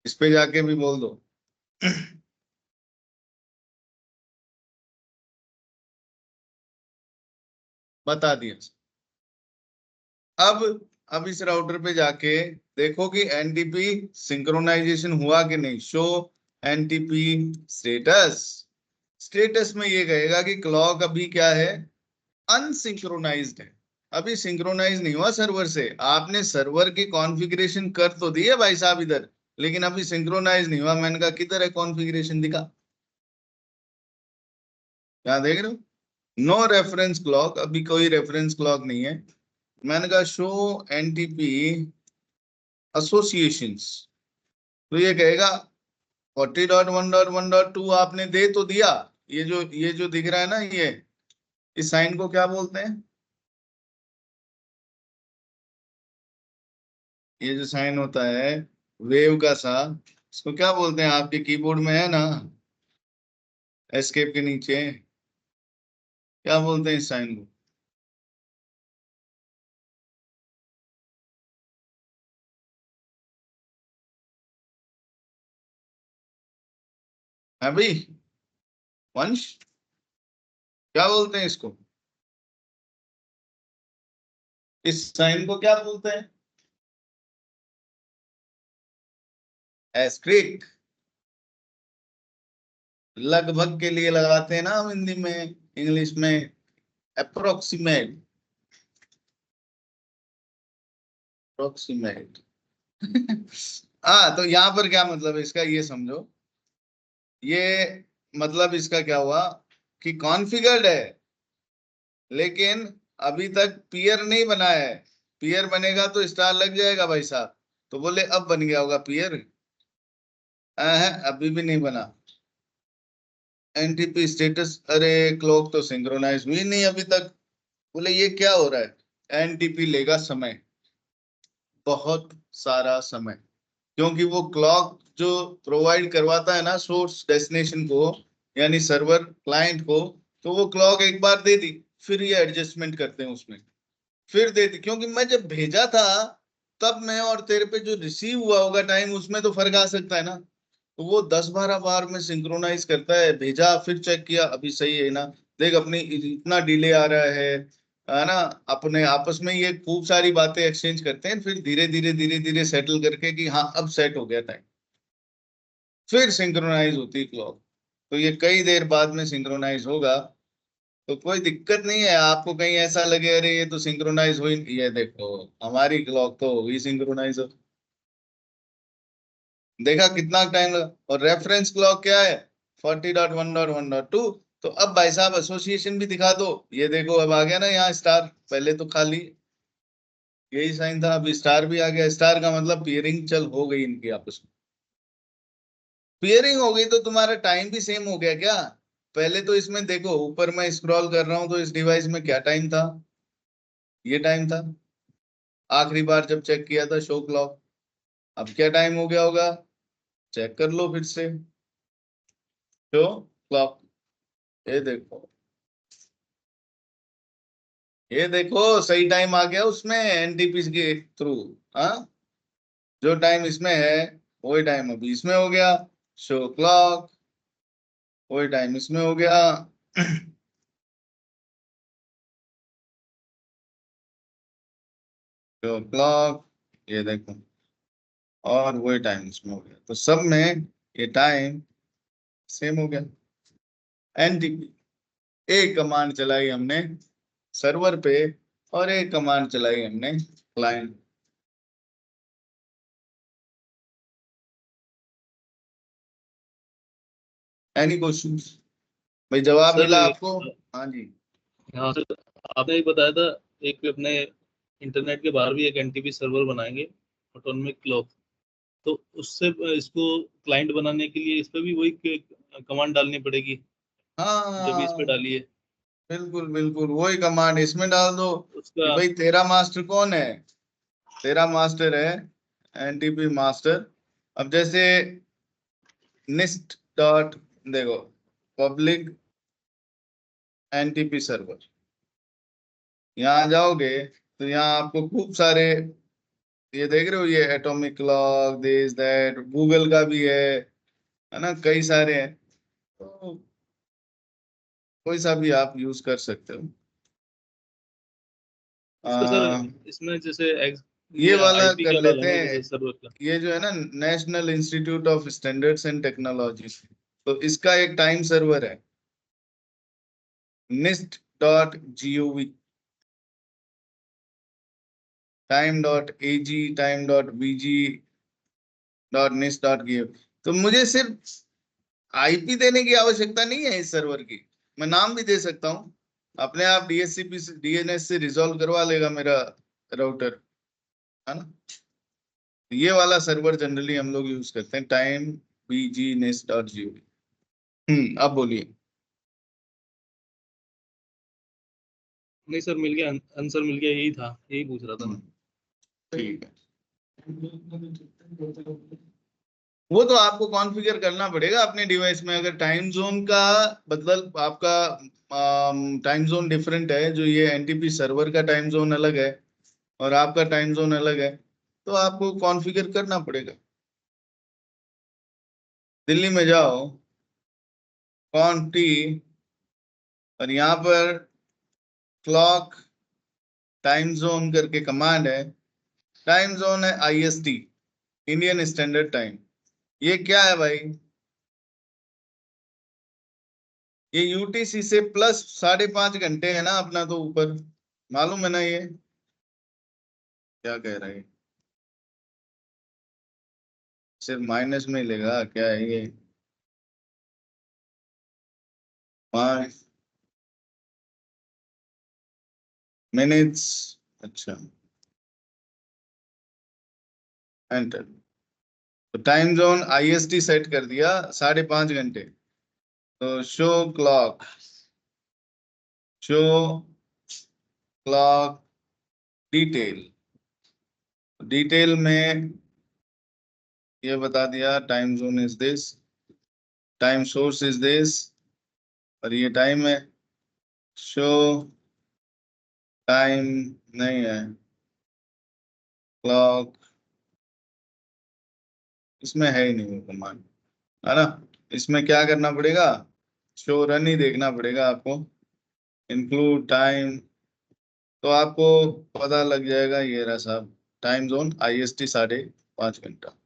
इस पे जाके भी बोल दो। बता दिया। अब अब इस राउटर पे जाके देखो कि एनटीपी सिंक्रोनाइजेशन हुआ कि नहीं। Show NTP status. स्टेटस में ये कहेगा कि क्लॉक अभी क्या है, अनसिंक्रोनाइज्ड है, अभी सिंक्रोनाइज नहीं हुआ सर्वर से। आपने सर्वर की कॉन्फ़िगरेशन कर तो दी है भाई साहब इधर, लेकिन अभी सिंक्रोनाइज नहीं हुआ। मैंने कहा किधर है कॉन्फ़िगरेशन, दिखा, क्या देख रहे हो, नो रेफरेंस क्लॉक, अभी कोई रेफरेंस क्लॉक नहीं है। मैंने कहा शो एनटीपी एसोसिएशंस, तो ये कहेगा 40.1.1.2 आपने दे तो दिया। ये जो दिख रहा है ना, ये इस साइन को क्या बोलते हैं, ये जो साइन होता है वेव का सा, इसको क्या बोलते हैं, आपके कीबोर्ड में है ना, एस्केप के नीचे, क्या बोलते हैं इस साइन को, है भाई वंश, क्या बोलते हैं इसको, इस साइन को क्या बोलते हैं, एस्ट्रिक। लगभग के लिए लगाते हैं ना हम हिंदी में, इंग्लिश में अप्रोक्सीमेट, अप्रोक्सीमेट। हाँ, तो यहाँ पर क्या मतलब है इसका, ये समझो। ये मतलब इसका क्या हुआ कि कॉन्फ़िगर्ड है, लेकिन अभी तक पीयर नहीं बना है। पीयर बनेगा तो स्टार लग जाएगा भाई साहब। तो बोले अब बन गया होगा पीयर, है अभी भी नहीं बना। एनटीपी स्टेटस, अरे क्लॉक तो सिंक्रोनाइज हुई नहीं अभी तक। बोले ये क्या हो रहा है, एनटीपी लेगा समय, बहुत सारा समय, क्योंकि वो क्लॉक जो प्रोवाइड करवाता है ना सोर्स डेस्टिनेशन को, यानी सर्वर क्लाइंट को, तो वो क्लॉक एक बार दे दी, फिर ये एडजस्टमेंट करते हैं उसमें, फिर दे दी। क्योंकि मैं जब भेजा था तब मैं और तेरे पे जो रिसीव हुआ होगा टाइम, उसमें तो फर्क आ सकता है ना। तो वो 10-12 बार में सिंक्रोनाइज करता है, भेजा फिर चेक किया अभी सही है ना, देख अपनी इतना डिले आ रहा है ना। अपने आपस में ये खूब सारी बातें एक्सचेंज करते हैं, फिर धीरे धीरे धीरे धीरे सेटल करके कि हाँ अब सेट हो गया टाइम। फिर सिंक्रोनाइज होती क्लॉक। तो ये कई देर बाद में सिंक्रोनाइज होगा, तो कोई दिक्कत नहीं है। आपको कहीं ऐसा लगे अरे ये तो सिंक्रोनाइज हुई, ये देखो हमारी क्लॉक तो हुई सिंक्रोनाइज। देखा कितना टाइम लगा। और रेफरेंस क्लॉक क्या है, 40.1.1.2। तो अब भाई साहब एसोसिएशन भी दिखा दो। ये देखो अब आ गया ना यहाँ स्टार, पहले तो खाली यही साइन था, अब स्टार भी आ गया। स्टार का मतलब पियरिंग चल हो गई इनकी आपस में। पियरिंग हो गई तो तुम्हारा टाइम भी सेम हो गया क्या। पहले तो इसमें देखो ऊपर मैं स्क्रॉल कर रहा हूँ तो इस डिवाइस में क्या टाइम था, ये टाइम था आखिरी बार जब चेक किया था शो क्लॉक। अब क्या टाइम हो गया होगा, चेक कर लो फिर से शो क्लॉक। ये देखो, ये देखो सही टाइम आ गया उसमें एनटीपी के थ्रू। हाँ, जो टाइम इसमें है वही टाइम अभी इसमें हो गया शो क्लॉक, वही टाइम इसमें हो गया शो क्लॉक। ये देखो, और वही टाइम इसमें हो गया, तो सब में ये टाइम सेम हो गया। एनटीपी, एक कमांड चलाई हमने सर्वर पे और एक कमांड चलाई हमने क्लाइंट। एनी क्वेश्चन भाई, जवाब
सर
मिला आपको। हाँ जी।
हाँ सर, आपने एक बताया था एक अपने इंटरनेट के बाहर भी एक एनटीपी सर्वर बनाएंगे, ऑटोनॉमिक क्लॉक। तो उससे इसको क्लाइंट बनाने के लिए इस पे भी वही कमांड डालनी पड़ेगी जो भी इस पे
हाँ
डाली है
बिल्कुल बिल्कुल, वही कमांड इसमें डाल दो कि
उसका।
भाई तेरा मास्टर कौन है। तेरा मास्टर है एनटीपी मास्टर। अब जैसे निस्ट डॉट, देखो पब्लिक एनटीपी सर्वर, यहाँ जाओगे तो यहाँ आपको खूब सारे, ये देख रहे हो ये atomic clock this that, Google का भी है ना, कई सारे हैं। तो कोई सा भी आप यूज कर सकते हो।
इसका सर
आ,
इसमें जैसे
ये
ये
वाला
आईपी
कर
क्या
लेते
डालेंगे
हैं,
जैसे सर्वर का।
ये जो है ना national institute of standards and technology, तो इसका एक टाइम सर्वर है निस्ट डॉट जीओवी, टाइम डॉट एजी, टाइम डॉट बीजी डॉट निस्ट डॉट गिव। तो मुझे सिर्फ आईपी देने की आवश्यकता नहीं है इस सर्वर की, मैं नाम भी दे सकता हूँ। अपने आप डीएससीपी से डीएनएस से रिजॉल्व करवा लेगा मेरा राउटर, है ना। ये वाला सर्वर जनरली हम लोग यूज करते हैं, टाइम बीजी नेस्ट डॉट जीओवी। अब बोलिए।
नहीं सर, मिल गया आंसर, मिल गया, यही था, यही पूछ रहा था मैं।
हम्म, ठीक है। वो तो आपको कॉन्फ़िगर करना पड़ेगा अपने डिवाइस में। अगर टाइम जोन का मतलब आपका टाइम जोन डिफरेंट है, जो ये एनटीपी सर्वर का टाइम जोन अलग है और आपका टाइम जोन अलग है, तो आपको कॉन्फ़िगर करना पड़ेगा। दिल्ली में जाओ कॉन्टी, और यहाँ पर क्लॉक टाइम जोन करके कमांड है। टाइम जोन है आईएसटी, इंडियन स्टैंडर्ड टाइम। ये क्या है भाई, ये यूटीसी से प्लस 5.5 घंटे है ना अपना, तो ऊपर मालूम है ना ये, क्या कह रहा है, सिर्फ माइनस में ही लेगा क्या है ये, 5 मिनट्स। अच्छा, एंटर। तो टाइम जोन आईएसटी सेट कर दिया 5.5 घंटे। तो show clock, show clock detail, detail में ये बता दिया time zone is this, time source is this, और ये टाइम है। शो टाइम नहीं है, क्लॉक इसमें है ही नहीं वो कमांड, है ना। इसमें क्या करना पड़ेगा, शो रन ही देखना पड़ेगा आपको, इंक्लूड टाइम। तो आपको पता लग जाएगा, ये रहा साहब टाइम जोन आईएसटी 5.5 घंटा।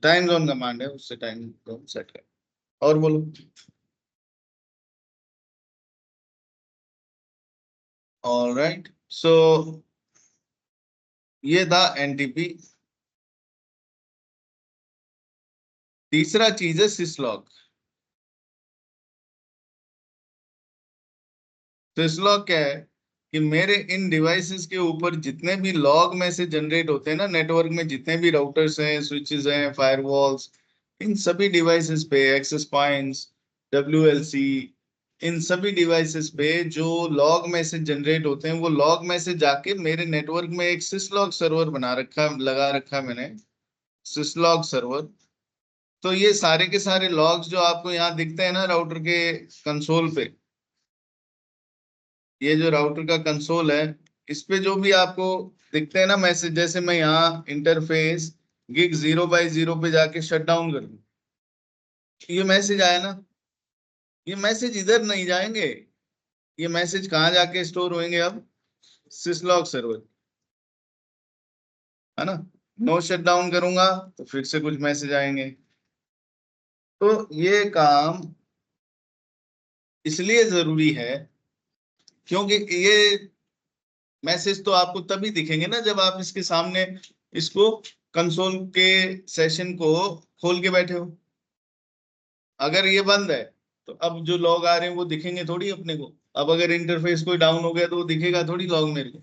टाइम जोन कमांड है, उससे टाइम जोन सेट कर। और बोलो। ऑल राइट, सो ये था एनटीपी। तीसरा चीज है सिसलॉग। सिसलॉग क्या है कि मेरे इन डिवाइसेस के ऊपर जितने भी लॉग में से जनरेट होते हैं ना, नेटवर्क में जितने भी राउटर्स हैं, स्विचेस हैं, फायरवॉल्स, इन सभी डिवाइसेस पे, एक्सेस पॉइंट्स, डब्ल्यूएलसी, इन सभी डिवाइसेस पे जो लॉग मैसेज जनरेट होते हैं, वो लॉग मैसेज जाके मेरे नेटवर्क में एक सिसलॉग सर्वर बना रखा, लगा रखा मैंने, सिसलॉग सर्वर। तो ये सारे के सारे लॉग्स जो आपको यहाँ दिखते हैं ना राउटर के कंसोल पे, ये जो राउटर का कंसोल है, इस पे जो भी आपको दिखते हैं ना मैसेज, जैसे मैं यहाँ इंटरफेस गिग 0x0 पे जाके शट डाउन कर दूं, ये मैसेज आया ना, ये मैसेज इधर नहीं जाएंगे, ये मैसेज कहाँ जाके स्टोर होंगे अब, सिसलॉग सर्वर, है ना। नो शट डाउन करूंगा तो फिर से कुछ मैसेज आएंगे। तो ये काम इसलिए जरूरी है क्योंकि ये मैसेज तो आपको तभी दिखेंगे ना जब आप इसके सामने इसको कंसोल के सेशन को खोल के बैठे हो। अगर ये बंद है तो अब जो लॉग आ रहे हैं वो दिखेंगे थोड़ी अपने को। अब अगर इंटरफेस कोई डाउन हो गया तो वो दिखेगा थोड़ी लॉग मेरे को।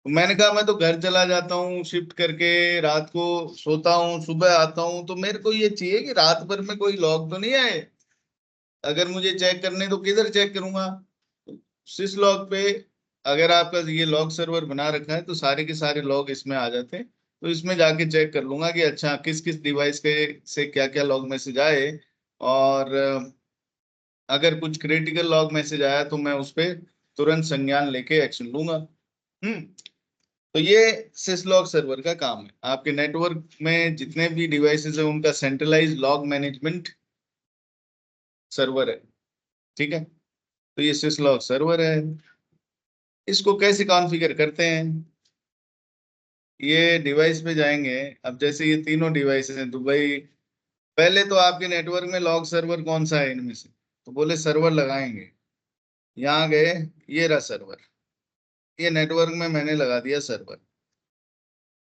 तो मैंने कहा मैं तो घर चला जाता हूँ शिफ्ट करके, रात को सोता हूँ, सुबह आता हूँ, तो मेरे को ये चाहिए कि रात भर में कोई लॉग तो नहीं आए। अगर मुझे चेक करने तो किधर चेक करूंगा, सिस लॉग पे। अगर आपका ये लॉग सर्वर बना रखा है तो सारे के सारे लॉग इसमें आ जाते हैं। तो इसमें जाके चेक कर लूंगा कि अच्छा किस किस डिवाइस के से क्या क्या लॉग मैसेज आए, और अगर कुछ क्रिटिकल लॉग मैसेज आया तो मैं उस पर तुरंत संज्ञान लेके एक्शन लूंगा। हम्म। तो ये सिसलॉग सर्वर का काम है, आपके नेटवर्क में जितने भी डिवाइसेस हैं उनका सेंट्रलाइज लॉग मैनेजमेंट सर्वर है। ठीक है, तो ये सिसलॉग सर्वर है। इसको कैसे कॉन्फ़िगर करते हैं, ये डिवाइस पे जाएंगे। अब जैसे ये तीनों डिवाइसेस हैं दुबई, पहले तो आपके नेटवर्क में लॉग सर्वर कौन सा है इनमें से, तो बोले सर्वर लगाएंगे। यहाँ गए, ये रहा सर्वर, ये नेटवर्क में मैंने लगा दिया सर्वर।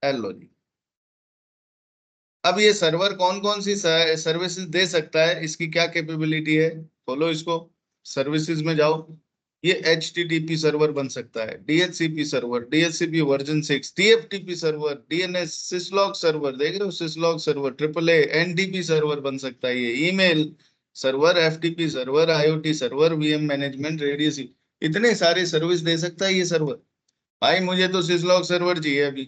हेलो जी। अब ये सर्वर कौन कौन सी सर्विसेज दे सकता है, इसकी क्या कैपेबिलिटी है, खोलो इसको, सर्विसेज में जाओ। ये HTTP सर्वर बन सकता है, DHCP server, DHCP version 6, TFTP server, DNS, syslog server, देख रहे हो syslog server, AAA, NTP server बन सकता है, ये email server, FTP server, IoT server, VM management, radius, इतने सारे सर्विस दे सकता है ये सर्वर। भाई मुझे तो सिसलॉग सर्वर चाहिए अभी।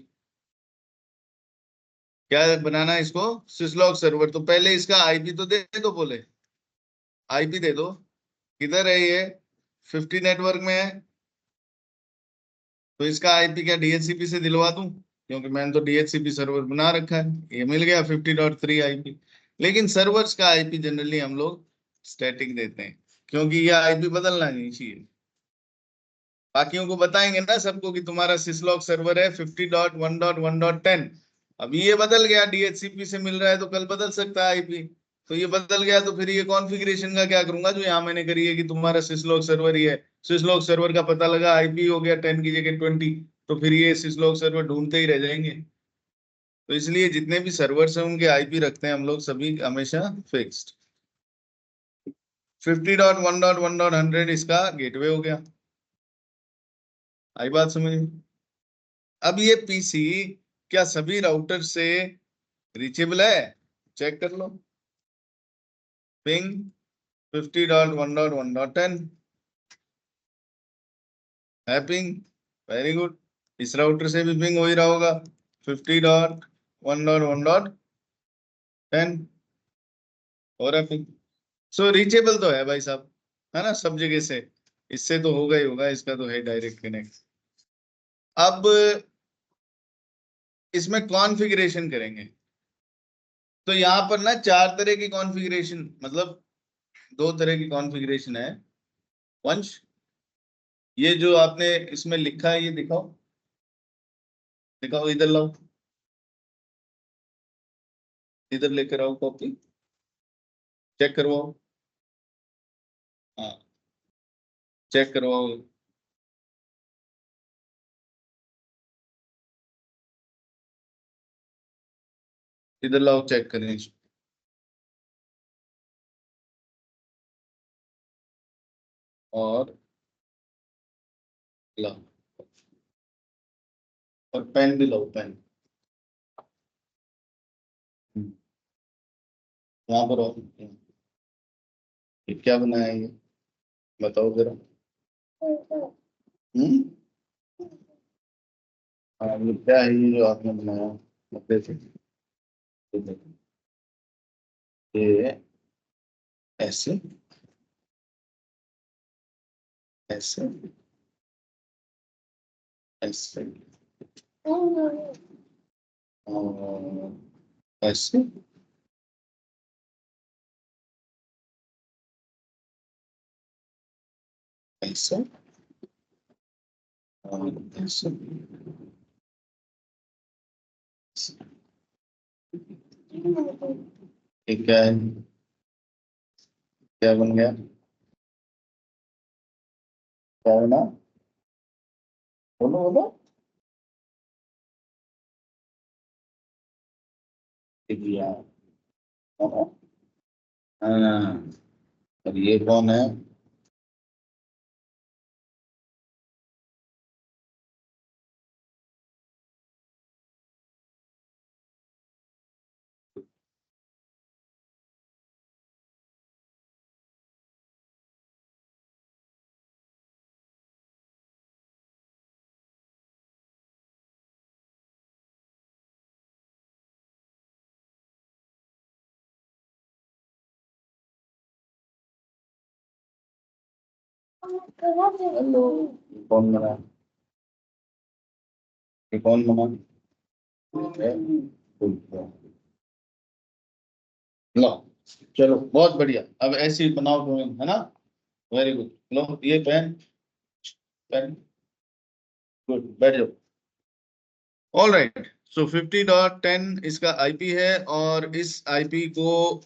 क्या बनाना है इसको, सिसलॉग सर्वर। तो पहले इसका आईपी तो दे दो, बोले आईपी दे दो। किधर है ये, 50 नेटवर्क में है, तो इसका आईपी क्या DHCP से दिलवा दूं, क्योंकि मैंने तो DHCP सर्वर बना रखा है, ये मिल गया 50.3 आईपी। लेकिन सर्वर्स का आईपी जनरली हम लोग स्टैटिक देते हैं, क्योंकि ये आईपी बदलना नहीं चाहिए। बाकियों को बताएंगे ना सबको कि तुम्हारा सिसलॉग सर्वर है 50.1.1.10, अब ये बदल गया, DHCP से मिल रहा है तो कल बदल सकता है आईपी। तो ये बदल गया तो फिर ये कॉन्फ़िगरेशन का क्या करूंगा जो यहाँ मैंने करी है कि तुम्हारा सिसलॉग सर्वर ही है, सिसलॉग सर्वर का पता लगा आईपी हो गया 10 की जगह 20, तो फिर ये सिसलॉग सर्वर ढूंढते ही रह जाएंगे। तो इसलिए जितने भी सर्वर्स हैं उनके आईपी रखते हैं हम लोग सभी हमेशा फिक्स्ड। 50.1.1.100 इसका गेटवे हो गया। आई बात समझ में? अब ये पीसी क्या सभी राउटर से रीचेबल है, चेक कर लो। पिंग 50.1.1.10 है पिंग, वेरी गुड। इस राउटर से भी पिंग हो ही रहा होगा 50.1.1.10, हो रहा है पिंग। सो रीचेबल तो है भाई साहब, है ना सब जगह से, इससे तो होगा ही होगा, इसका तो है डायरेक्ट कनेक्ट। अब इसमें कॉन्फ़िगरेशन करेंगे, तो यहाँ पर ना चार तरह की कॉन्फ़िगरेशन, मतलब दो तरह की कॉन्फ़िगरेशन है। वंश, ये जो आपने इसमें लिखा है ये दिखाओ, दिखाओ इधर लाओ। इधर लेकर आओ कॉपी, चेक करवाओ। हाँ चेक करवाओ। इधर लाओ चेक करें इसको। और लाओ, और पेन भी लाओ, पेन यहाँ पर आओ। ये क्या बनाया है ये, बताओ जरा। हम्म, हाँ ये क्या है ये जो आपने बनाया मकड़े से? ये देखो, ये ऐसे ऐसे ऐसे और ऐसे ऐसे और ऐसे। ये क्या है, क्या बन गया, क्या बना, बोलो बोलो। ये दिया। हाँ, और ये कौन है? हेलो, कौन बना, ये कौन बना? ये है। लो, चलो बहुत बढ़िया, अब ऐसे ही बनाओ ड्राइंग, है ना? Very good. लो ये पेन, पेन, गुड, बैठ जाओ। ऑल राइट, सो 50.10 इसका आईपी है, और इस आईपी को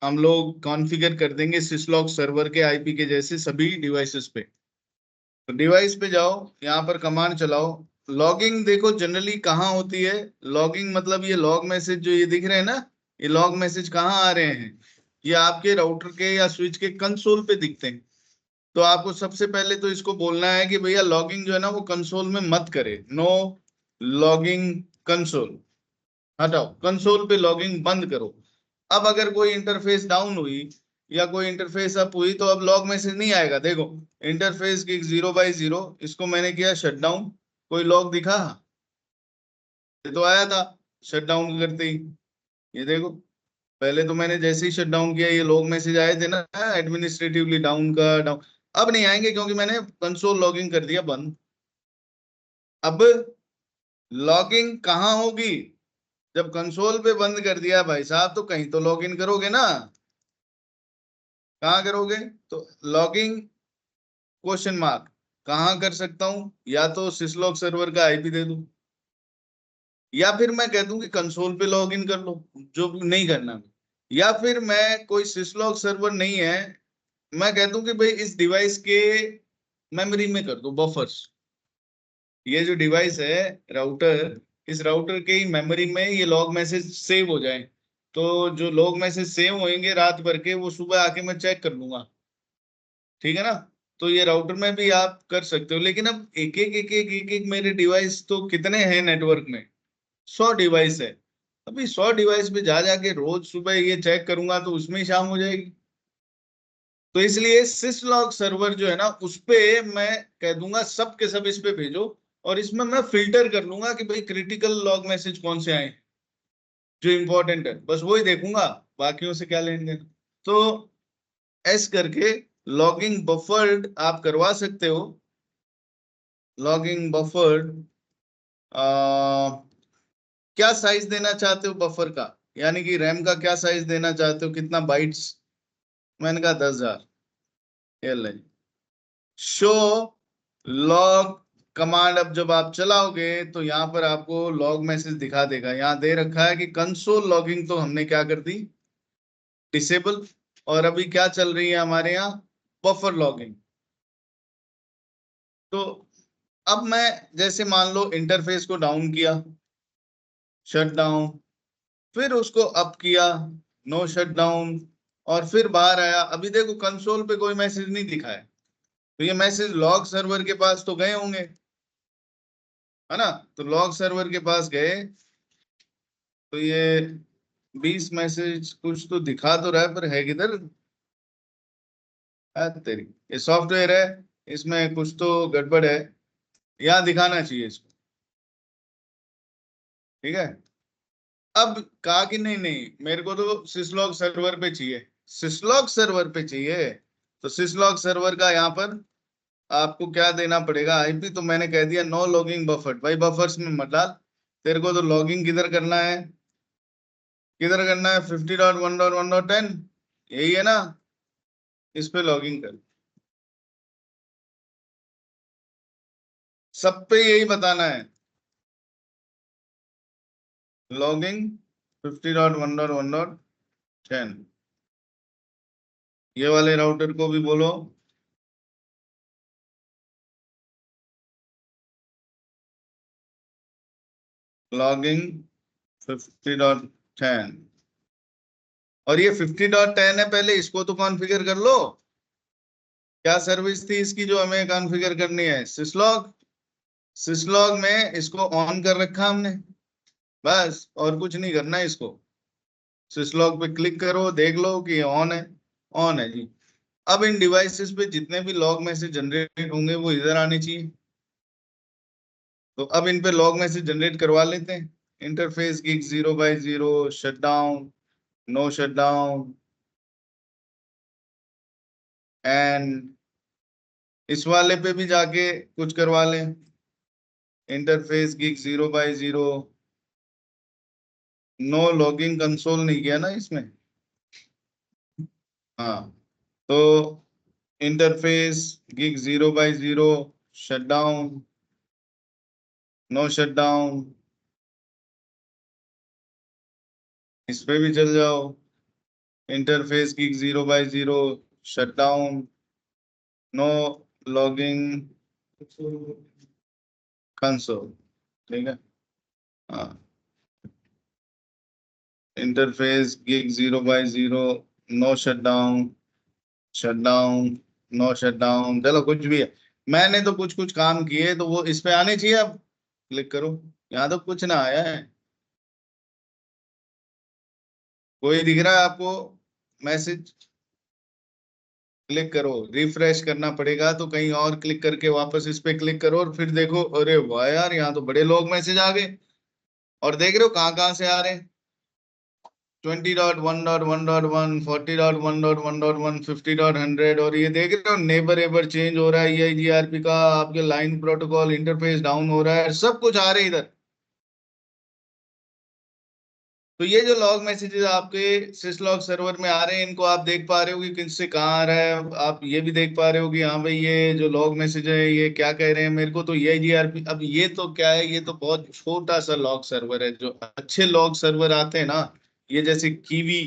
हम लोग कॉन्फ़िगर कर देंगे सिसलॉग सर्वर के आईपी के जैसे सभी डिवाइसेस पे। तो डिवाइस पे जाओ, यहाँ पर कमांड चलाओ। लॉगिंग देखो जनरली कहाँ होती है, लॉगिंग मतलब ये लॉग मैसेज जो ये दिख रहे हैं ना, ये लॉग मैसेज कहाँ आ रहे हैं, ये आपके राउटर के या स्विच के कंसोल पे दिखते हैं। तो आपको सबसे पहले तो इसको बोलना है कि भैया लॉगिंग जो है ना वो कंसोल में मत करे, नो लॉगिंग कंसोल, हटाओ, कंसोल पे लॉगिंग बंद करो। अब अगर कोई इंटरफेस डाउन हुई या कोई इंटरफेस अप हुई तो अब लॉग मैसेज नहीं आएगा। देखो इंटरफेस की 0/0, इसको मैंने किया शट डाउन, कोई लॉग दिखा? ये तो आया था शट डाउन करते ही, ये देखो, पहले तो मैंने जैसे ही शट डाउन किया ये लॉग मैसेज आए थे ना, एडमिनिस्ट्रेटिवली डाउन का डाउन। अब नहीं आएंगे क्योंकि मैंने कंसोल लॉगिंग कर दिया बंद। अब लॉगिंग कहाँ होगी, जब कंसोल पे बंद कर दिया भाई साहब तो कहीं तो लॉग इन करोगे ना, कहाँ करोगे? तो लॉगिंग क्वेश्चन मार्क, कहाँ कर सकता हूं? या तो सिसलॉग सर्वर का आईपी दे दूं, या फिर मैं कह दूं कि कंसोल पे लॉग इन कर लो, जो नहीं करना। या फिर मैं, कोई सिसलॉग सर्वर नहीं है, मैं कह दूं कि भाई इस डिवाइस के मेमोरी में कर दो बफर्स, ये जो डिवाइस है राउटर, इस राउटर के ही मेमोरी में ये लॉग मैसेज सेव हो जाए। तो जो लॉग मैसेज सेव होंगे रात भर के, वो सुबह आके मैं चेक कर लूंगा, ठीक है ना? तो ये राउटर में भी आप कर सकते हो, लेकिन अब एक एक मेरे डिवाइस तो कितने हैं नेटवर्क में, 100 डिवाइस है। अभी 100 डिवाइस पे जा जाके रोज सुबह ये चेक करूंगा तो उसमें ही शाम हो जाएगी। तो इसलिए सिसलॉग सर्वर जो है ना, उस पे मैं कह दूंगा सब के सब इस पे भेजो, और इसमें मैं फिल्टर कर लूंगा कि भाई क्रिटिकल लॉग मैसेज कौन से आए, जो इंपॉर्टेंट है बस वही देखूंगा, बाकियों से क्या लेने देना। तो ऐस करके लॉगिंग बफर्ड आप करवा सकते हो। लॉगिंग बफर्ड, क्या साइज देना चाहते हो बफर का, यानी कि रैम का क्या साइज देना चाहते हो, कितना बाइट्स? मैंने कहा 10,000। ये ले, शो लॉग कमांड अब जब आप चलाओगे तो यहाँ पर आपको लॉग मैसेज दिखा देगा। यहाँ दे रखा है कि कंसोल लॉगिंग तो हमने क्या कर दी, डिसेबल। और अभी क्या चल रही है हमारे यहाँ, बफर लॉगिंग। तो अब मैं जैसे मान लो इंटरफेस को डाउन किया, शट डाउन, फिर उसको अप किया, नो शट डाउन, और फिर बाहर आया। अभी देखो कंसोल पे कोई मैसेज नहीं दिखा है, तो ये मैसेज लॉग सर्वर के पास तो गए होंगे, है ना। तो लॉग सर्वर के पास गए तो ये 20 मैसेज कुछ तो दिखा तो रहा है, पर है किधर, तेरी ये सॉफ्टवेयर है, इसमें कुछ तो गड़बड़ है, यहाँ दिखाना चाहिए इसको। ठीक है, अब कहा कि नहीं नहीं मेरे को तो सिसलॉग सर्वर पे चाहिए, सिसलॉग सर्वर पे चाहिए। तो सिसलॉग सर्वर का यहाँ पर आपको क्या देना पड़ेगा, आईपी। तो मैंने कह दिया नो लॉगिंग बफर, भाई बफर्स में मत डाल। तेरे को तो लॉगिंग किधर करना है, किधर करना है, 50.1.1.10 यही है ना, इस पे लॉगिंग कर। सब पे यही बताना है, लॉगिंग 50.1.1.10। ये वाले राउटर को भी बोलो लॉगिंग 50.10। और ये 50.10 है, पहले इसको तो कॉन्फ़िगर कर लो। क्या सर्विस थी इसकी जो हमें कॉन्फ़िगर करनी है, सिसलॉग। सिसलॉग में इसको ऑन कर रखा हमने, बस और कुछ नहीं करना है इसको। सिसलॉग पे क्लिक करो, देख लो कि ऑन है, ऑन है जी। अब इन डिवाइसेस पे जितने भी लॉग मैसेज जनरेट होंगे वो इधर आने चाहिए। तो अब इन पे लॉग मैसेज जनरेट करवा लेते हैं। Interface gig 0/0 shut down, no shut down, and इस वाले पे भी जाके कुछ करवा लें, interface gig 0/0 no logging console नहीं किया ना इसमें। हाँ, तो interface gig 0/0 shut down, no shut down, इस पे भी चल जाओ, interface gig 0/0 shut down, no logging console. ठीक है, हाँ, interface gig 0/0 no shut down, shut down, no shut down, चलो कुछ भी है। मैंने तो कुछ कुछ काम किए तो वो इस पे आने चाहिए। अब क्लिक करो, यहाँ तो कुछ ना आया है। कोई दिख रहा है आपको मैसेज, क्लिक करो, रिफ्रेश करना पड़ेगा तो कहीं और क्लिक करके वापस इस पे क्लिक करो और फिर देखो, अरे वाह यार यहाँ तो बड़े लोग मैसेज आ गए। और देख रहे हो कहाँ कहाँ से आ रहे हैं, 20.1.1.1, 40.1.1.1, 50.100, और ये देख रहे हो नेबर एवर चेंज हो रहा है, EIGRP का, आपके लाइन प्रोटोकॉल इंटरफेस डाउन हो रहा है, सब कुछ आ रहे हैं इधर। तो ये जो लॉग मैसेजेस आपके सिसलॉग सर्वर में आ रहे हैं, इनको आप देख पा रहे हो कि किससे कहाँ आ रहा है। आप ये भी देख पा रहे हो कि हाँ भाई ये जो लॉग मैसेज है ये क्या कह रहे हैं मेरे को, तो ये GRP। अब ये तो क्या है, ये तो बहुत छोटा सा लॉग सर्वर है। जो अच्छे लॉग सर्वर आते हैं ना, ये जैसे कीवी,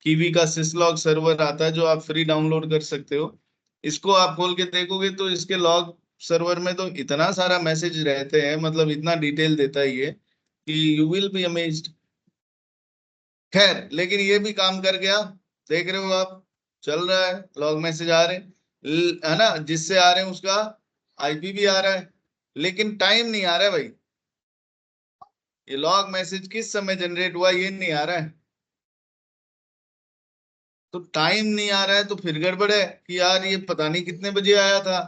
कीवी का सिसलॉग सर्वर आता है जो आप फ्री डाउनलोड कर सकते हो। इसको आप खोल के देखोगे तो इसके लॉग सर्वर में तो इतना सारा मैसेज रहते हैं, मतलब इतना डिटेल देता है ये कि यू विल बी अमेज्ड। खैर, लेकिन ये भी काम कर गया, देख रहे हो आप, चल रहा है, लॉग मैसेज आ रहे हैं, है ना, जिससे आ रहे हैं उसका आईपी भी आ रहा है, लेकिन टाइम नहीं आ रहा है भाई। ये लॉग मैसेज किस समय जनरेट हुआ ये नहीं आ रहा है। तो टाइम नहीं आ रहा है तो फिर गड़बड़ है कि यार ये पता नहीं कितने बजे आया था,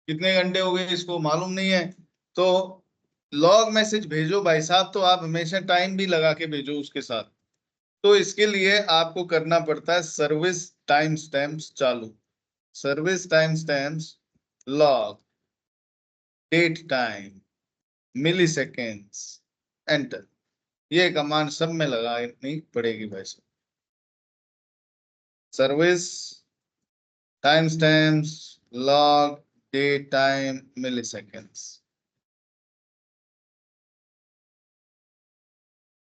कितने घंटे हो गए इसको मालूम नहीं है। तो लॉग मैसेज भेजो भाई साहब, तो आप हमेशा टाइम भी लगा के भेजो उसके साथ। तो इसके लिए आपको करना पड़ता है सर्विस टाइम स्टैम्प्स चालू, service timestamps log, date time, milliseconds, enter. ये कमांड सब में लगानी पड़ेगी भाई साहब। Service timestamps log date time milliseconds.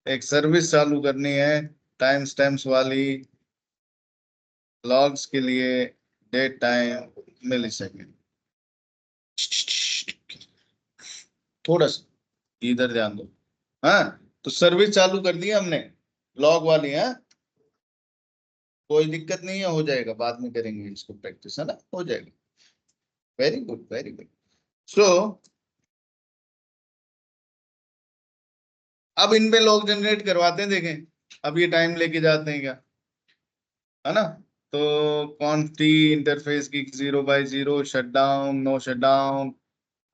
एक सर्विस चालू करनी है टाइम स्टैम्प्स वाली, लॉग्स के लिए डेट टाइम मिलीसेकेंड। थोड़ा सा इधर ध्यान दो। हाँ, तो सर्विस चालू कर दी हमने लॉग वाली है, कोई दिक्कत नहीं है, हो जाएगा, बाद में करेंगे इसको प्रैक्टिस, है ना, हो जाएगा। Very good very good. So अब इनमें लॉग जनरेट करवाते हैं, देखें अब ये टाइम लेके जाते हैं क्या, है ना। तो क्वांटिटी इंटरफेस की 0/0, शटडाउन, नो शटडाउन,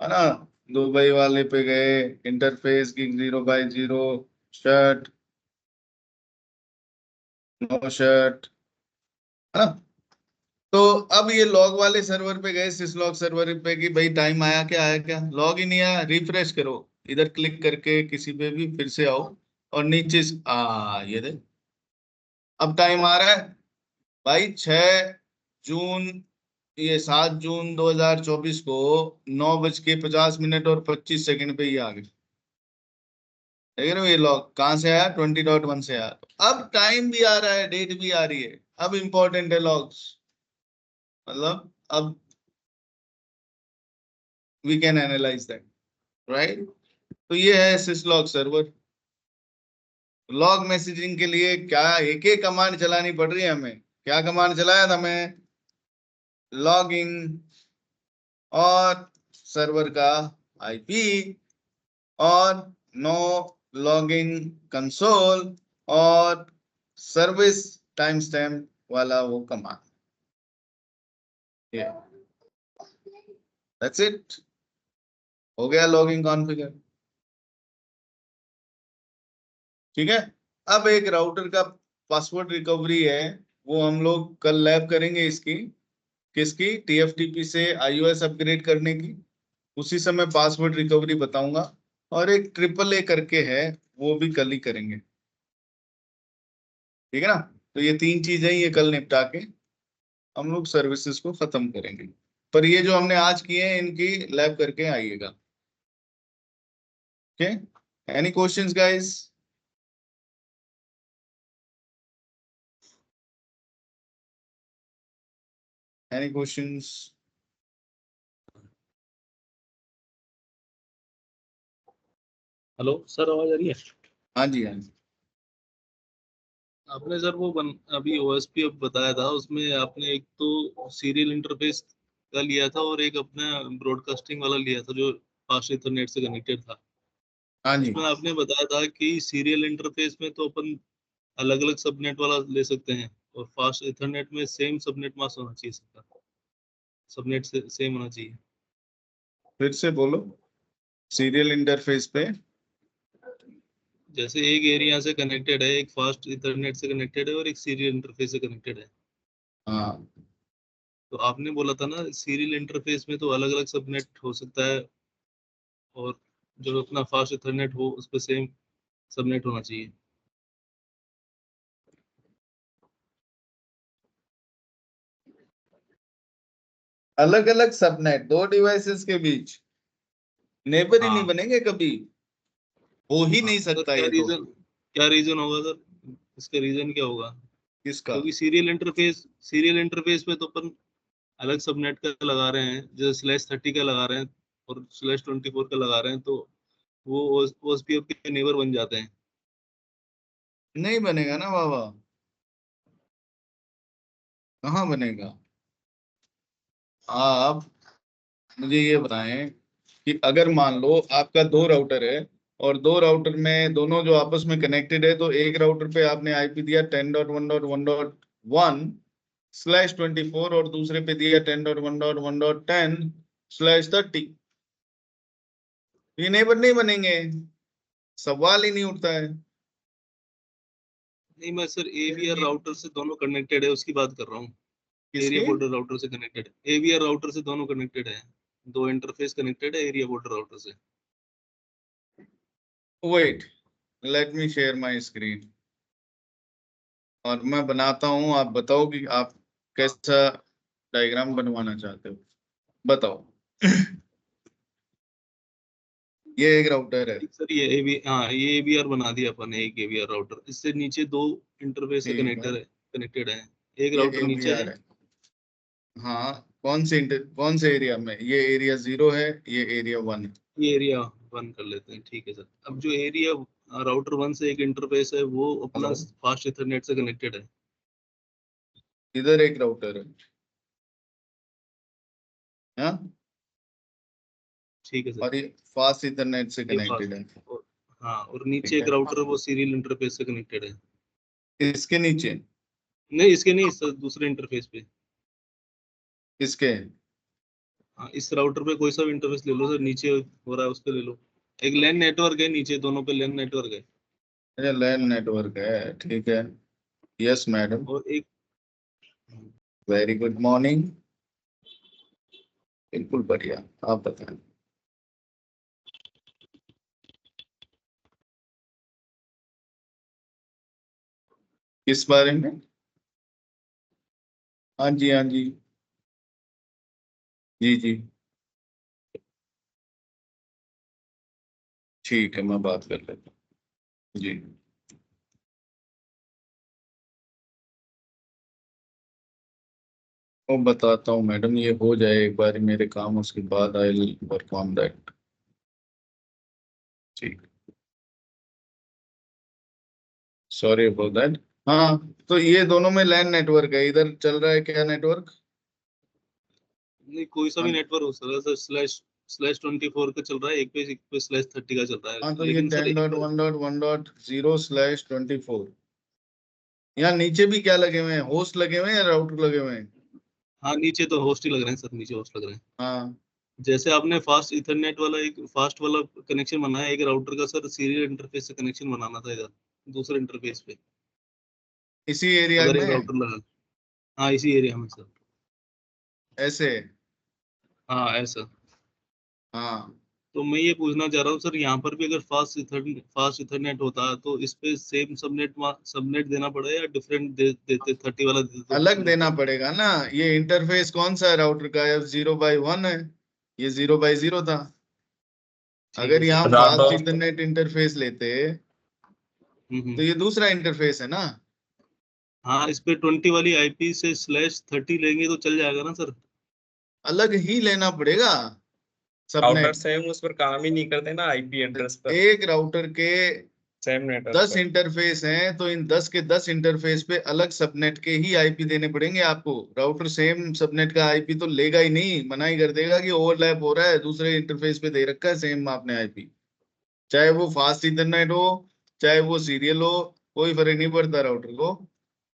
है ना। दुबई वाले पे गए, इंटरफेस की 0/0, शट, नो शट, है ना। तो अब ये लॉग वाले सर्वर पे गए, सिसलॉग सर्वर पे, कि भाई टाइम आया क्या, आया क्या, लॉग ही नहीं आया, रिफ्रेश करो, इधर क्लिक करके किसी पे भी फिर से आओ, और नीचे ये दे, अब टाइम आ रहा है भाई 6 जून, ये 7 जून 2024 को 9:50 और 25 सेकंड पे ये आ गए। देख रहे हो ये लॉग कहाँ से आया, 20.1 से आया। तो अब टाइम भी आ रहा है, डेट भी आ रही है, अब इंपॉर्टेंट है लॉग्स, मतलब अब we can analyse that, right. तो ये है सिसलॉग सर्वर। लॉग मैसेजिंग के लिए क्या एक एक कमांड चलानी पड़ रही है हमें, क्या कमांड चलाया था हमें, लॉगिंग, और सर्वर का आईपी, और नो लॉगिंग कंसोल, और सर्विस टाइम स्टैम्प वाला वो कमांड, ये दैट्स इट, हो गया लॉगिंग कॉन्फ़िगर। ठीक है, अब एक राउटर का पासवर्ड रिकवरी है, वो हम लोग कल लैब करेंगे इसकी, किसकी, टीएफटीपी से आईओएस अपग्रेड करने की, उसी समय पासवर्ड रिकवरी बताऊंगा। और एक ट्रिपल ए करके है, वो भी कल ही करेंगे, ठीक है ना। तो ये 3 चीजें ये कल निपटा के हम लोग सर्विसेज को खत्म करेंगे, पर ये जो हमने आज किए हैं इनकी लैब करके आइएगा। Okay, any questions guys? Any questions?
Hello sir, आवाज आ रही है?
हाँ जी, हाँ जी।
आपने सर वो अभी ओएसपी अब बताया था, उसमें आपने एक तो सीरियल इंटरफेस का लिया था और एक अपना ब्रॉडकास्टिंग वाला लिया था जो फास्ट इथरनेट से कनेक्टेड था।
हाँ जी,
उसमें आपने बताया था कि सीरियल इंटरफेस में तो अपन अलग अलग सबनेट वाला ले सकते हैं, और फास्ट इथरनेट में सेम सबनेट मास्क होना चाहिए सबका, सबनेट से सेम होना चाहिए।
फिर से बोलो, सीरियल इंटरफेस पे।
जैसे एक एरिया से कनेक्टेड है, एक फास्ट इथरनेट से कनेक्टेड है और एक सीरियल इंटरफेस से कनेक्टेड है।
हाँ,
तो आपने बोला था ना सीरियल इंटरफेस में तो अलग अलग सबनेट हो सकता है, और जो अपना फास्ट इथरनेट हो उस पर सेम सबनेट होना चाहिए।
अलग अलग सबनेट दो डिवाइसेस के बीच नेबर ही नहीं
हाँ
बनेंगे कभी, हो ही
हाँ
नहीं
सर,
सकता
क्या
ये तो।
रीजन, क्या रीजन होगा सर, इसका रीजन क्या होगा?
किसका?
क्योंकि सीरियल इंटरफेस पे तो अपन अलग सबनेट का लगा रहे हैं, जैसे /30 का लगा रहे हैं और /24 का लगा रहे हैं, तो वो ओएसपीएफ के नेबर बन जाते हैं।
नहीं बनेगा ना बाबा, कहाँ बनेगा। आप मुझे ये बताएं कि अगर मान लो आपका 2 राउटर है, और 2 राउटर में दोनों जो आपस में कनेक्टेड है, तो एक राउटर पे आपने आईपी दिया 10.1.1.1/24, और दूसरे पे दिया 10.1.1.10/30, ये नेबर नहीं बनेंगे, सवाल ही नहीं उठता है।
नहीं, मैं सर एवीआर राउटर से दोनों कनेक्टेड है उसकी बात कर रहा हूँ। एरिया
किसके?
बॉर्डर राउटर से कनेक्टेड है, एवीआर राउटर से दोनों कनेक्टेड है, दो इंटरफेस कनेक्टेड है एरिया बॉर्डर राउटर से।
Wait, let me share my screen, और मैं बनाता हूँ, आप बताओ कि आप कैसा डायग्राम बनवाना चाहते हो। बताओ। ये एक राउटर है,
सर ये ये AVR बना दिया अपन ने, एक AVR राउटर, इससे नीचे दो इंटरफेस से
ठीक है,
कनेक्टेड है, एक
ये
राउटर नीचे
AVR
है।
है। हाँ, कौन से एरिया में? ये एरिया 0 है, ये एरिया 1 है।
ये एरिया 1 कर लेते हैं, ठीक है सर। अब जो एरिया राउटर 1 से एक इंटरफेस है वो अपना
हेलो,
फास्ट इथरनेट से कनेक्टेड है।
इधर एक राउटर है। हाँ,
ठीक है सर।
और ये फास्ट इंटरनेट से
ये
कनेक्टेड है।
फास्ट और, हाँ, और नीचे
ठीक
एक
है,
राउटर है वो सीरियल इंटरफेस से कनेक्टेड है।
इसके नीचे,
नहीं, इसके नहीं सर, दूसरे इंटरफेस पे।
इसके।
हाँ, इस राउटर पे कोई सा भी इंटरफेस ले लो सर, नीचे हो रहा है उस पे ले लो। एक लैन नेटवर्क है नीचे, दोनों पे लैन नेटवर्क है।
अच्छा, लैन नेटवर्क है, ठीक है। यस मैडम,
और एक,
वेरी गुड मॉर्निंग। बिल्कुल बढ़िया, आप बताएं। किस बारे में? हाँ जी, हाँ जी, जी जी, ठीक है, मैं बात कर लेता हूँ जी। वो बताता हूँ मैडम, ये हो जाए एक बार मेरे काम, उसके बाद I will work on that. ठीक, सॉरी अबाउट दैट। हाँ, तो ये दोनों में लैन नेटवर्क है, इधर चल रहा है क्या नेटवर्क?
नहीं, कोई सा भी
हाँ,
नेटवर्क हो सकता है सर, /24 का चल रहा है, एक पे /30 का चल रहा है,
हाँ, तो ये
लेकिन सर एक बार।
10.1.1.0/24। यहाँ नीचे भी क्या लगे हुए हैं? होस्ट लगे हुए हैं या राउटर लगे हुए हैं?
हाँ, नीचे तो होस्ट ही लग रहे हैं सर, नीचे होस्ट लग रहे हैं।
हाँ,
जैसे आपने फास्ट इथरनेट वाला एक फास्ट वाला कनेक्शन बनाया एक राउटर का सर, सीरियल इंटरफेस से कनेक्शन बनाना था इधर दूसरे इंटरफेस पे,
इसी एरिया
अगर एक
में,
राउटर लगा। हाँ, इसी एरिया में सर।
ऐसे।
हाँ, ऐसा।
हाँ,
तो मैं ये पूछना चाह रहा हूँ सर, यहाँ पर भी अगर फास्ट इथरनेट होता है तो इस पे सेम सबनेट देना पड़ेगा या डिफरेंट देते, 30 वाला देते तो
अलग
डिफरेंट
देना
होता?
पड़ेगा ना। ये इंटरफेस कौन सा है राउटर का? 0/1 है, ये 0/0 था।
ठीक
अगर
है
यहाँ
सर।
फास्ट इंटरनेट इंटरफेस लेते तो
हम्म।
ये दूसरा इंटरफेस है ना।
हाँ, इस पे 20 वाली IP से /30 लेंगे तो चल जाएगा ना सर?
अलग ही लेना पड़ेगा
राउटर
सबनेट।
सेम उस पर काम ही नहीं करते ना, आईपी एड्रेस पर।
एक राउटर के
सेम नेटवर्क
10
पर।
इंटरफेस हैं, तो इन 10 के 10 इंटरफेस पे अलग सबनेट के ही आईपी देने पड़ेंगे आपको। राउटर सेम सबनेट का आईपी तो लेगा ही नहीं, मना ही कर देगा कि ओवरलैप हो रहा है, दूसरे इंटरफेस पे दे रखा है सेम आपने आईपी। चाहे वो फास्ट इंटरनेट हो, चाहे वो सीरियल हो, कोई फर्क नहीं पड़ता राउटर को।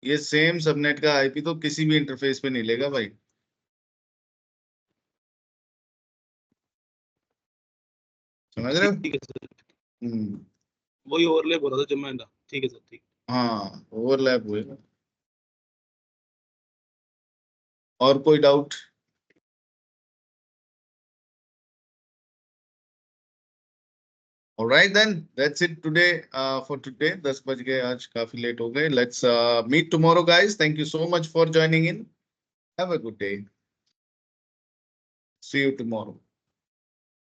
ये सेम सबनेट का आईपी तो किसी भी इंटरफेस पे नहीं लेगा भाई। समझ रहे हो?
ठीक है सर।
हम्म।
वही ओवरलैप हो रहा था जब मैं, ठीक है सर, ठीक।
हाँ, ओवरलैप हुएगा। और कोई doubt? Alright then, that's it today for today. 10 बज गए आज, काफी लेट हो गए. Let's meet tomorrow, guys. Thank you so much for joining in. Have a good day. See you tomorrow.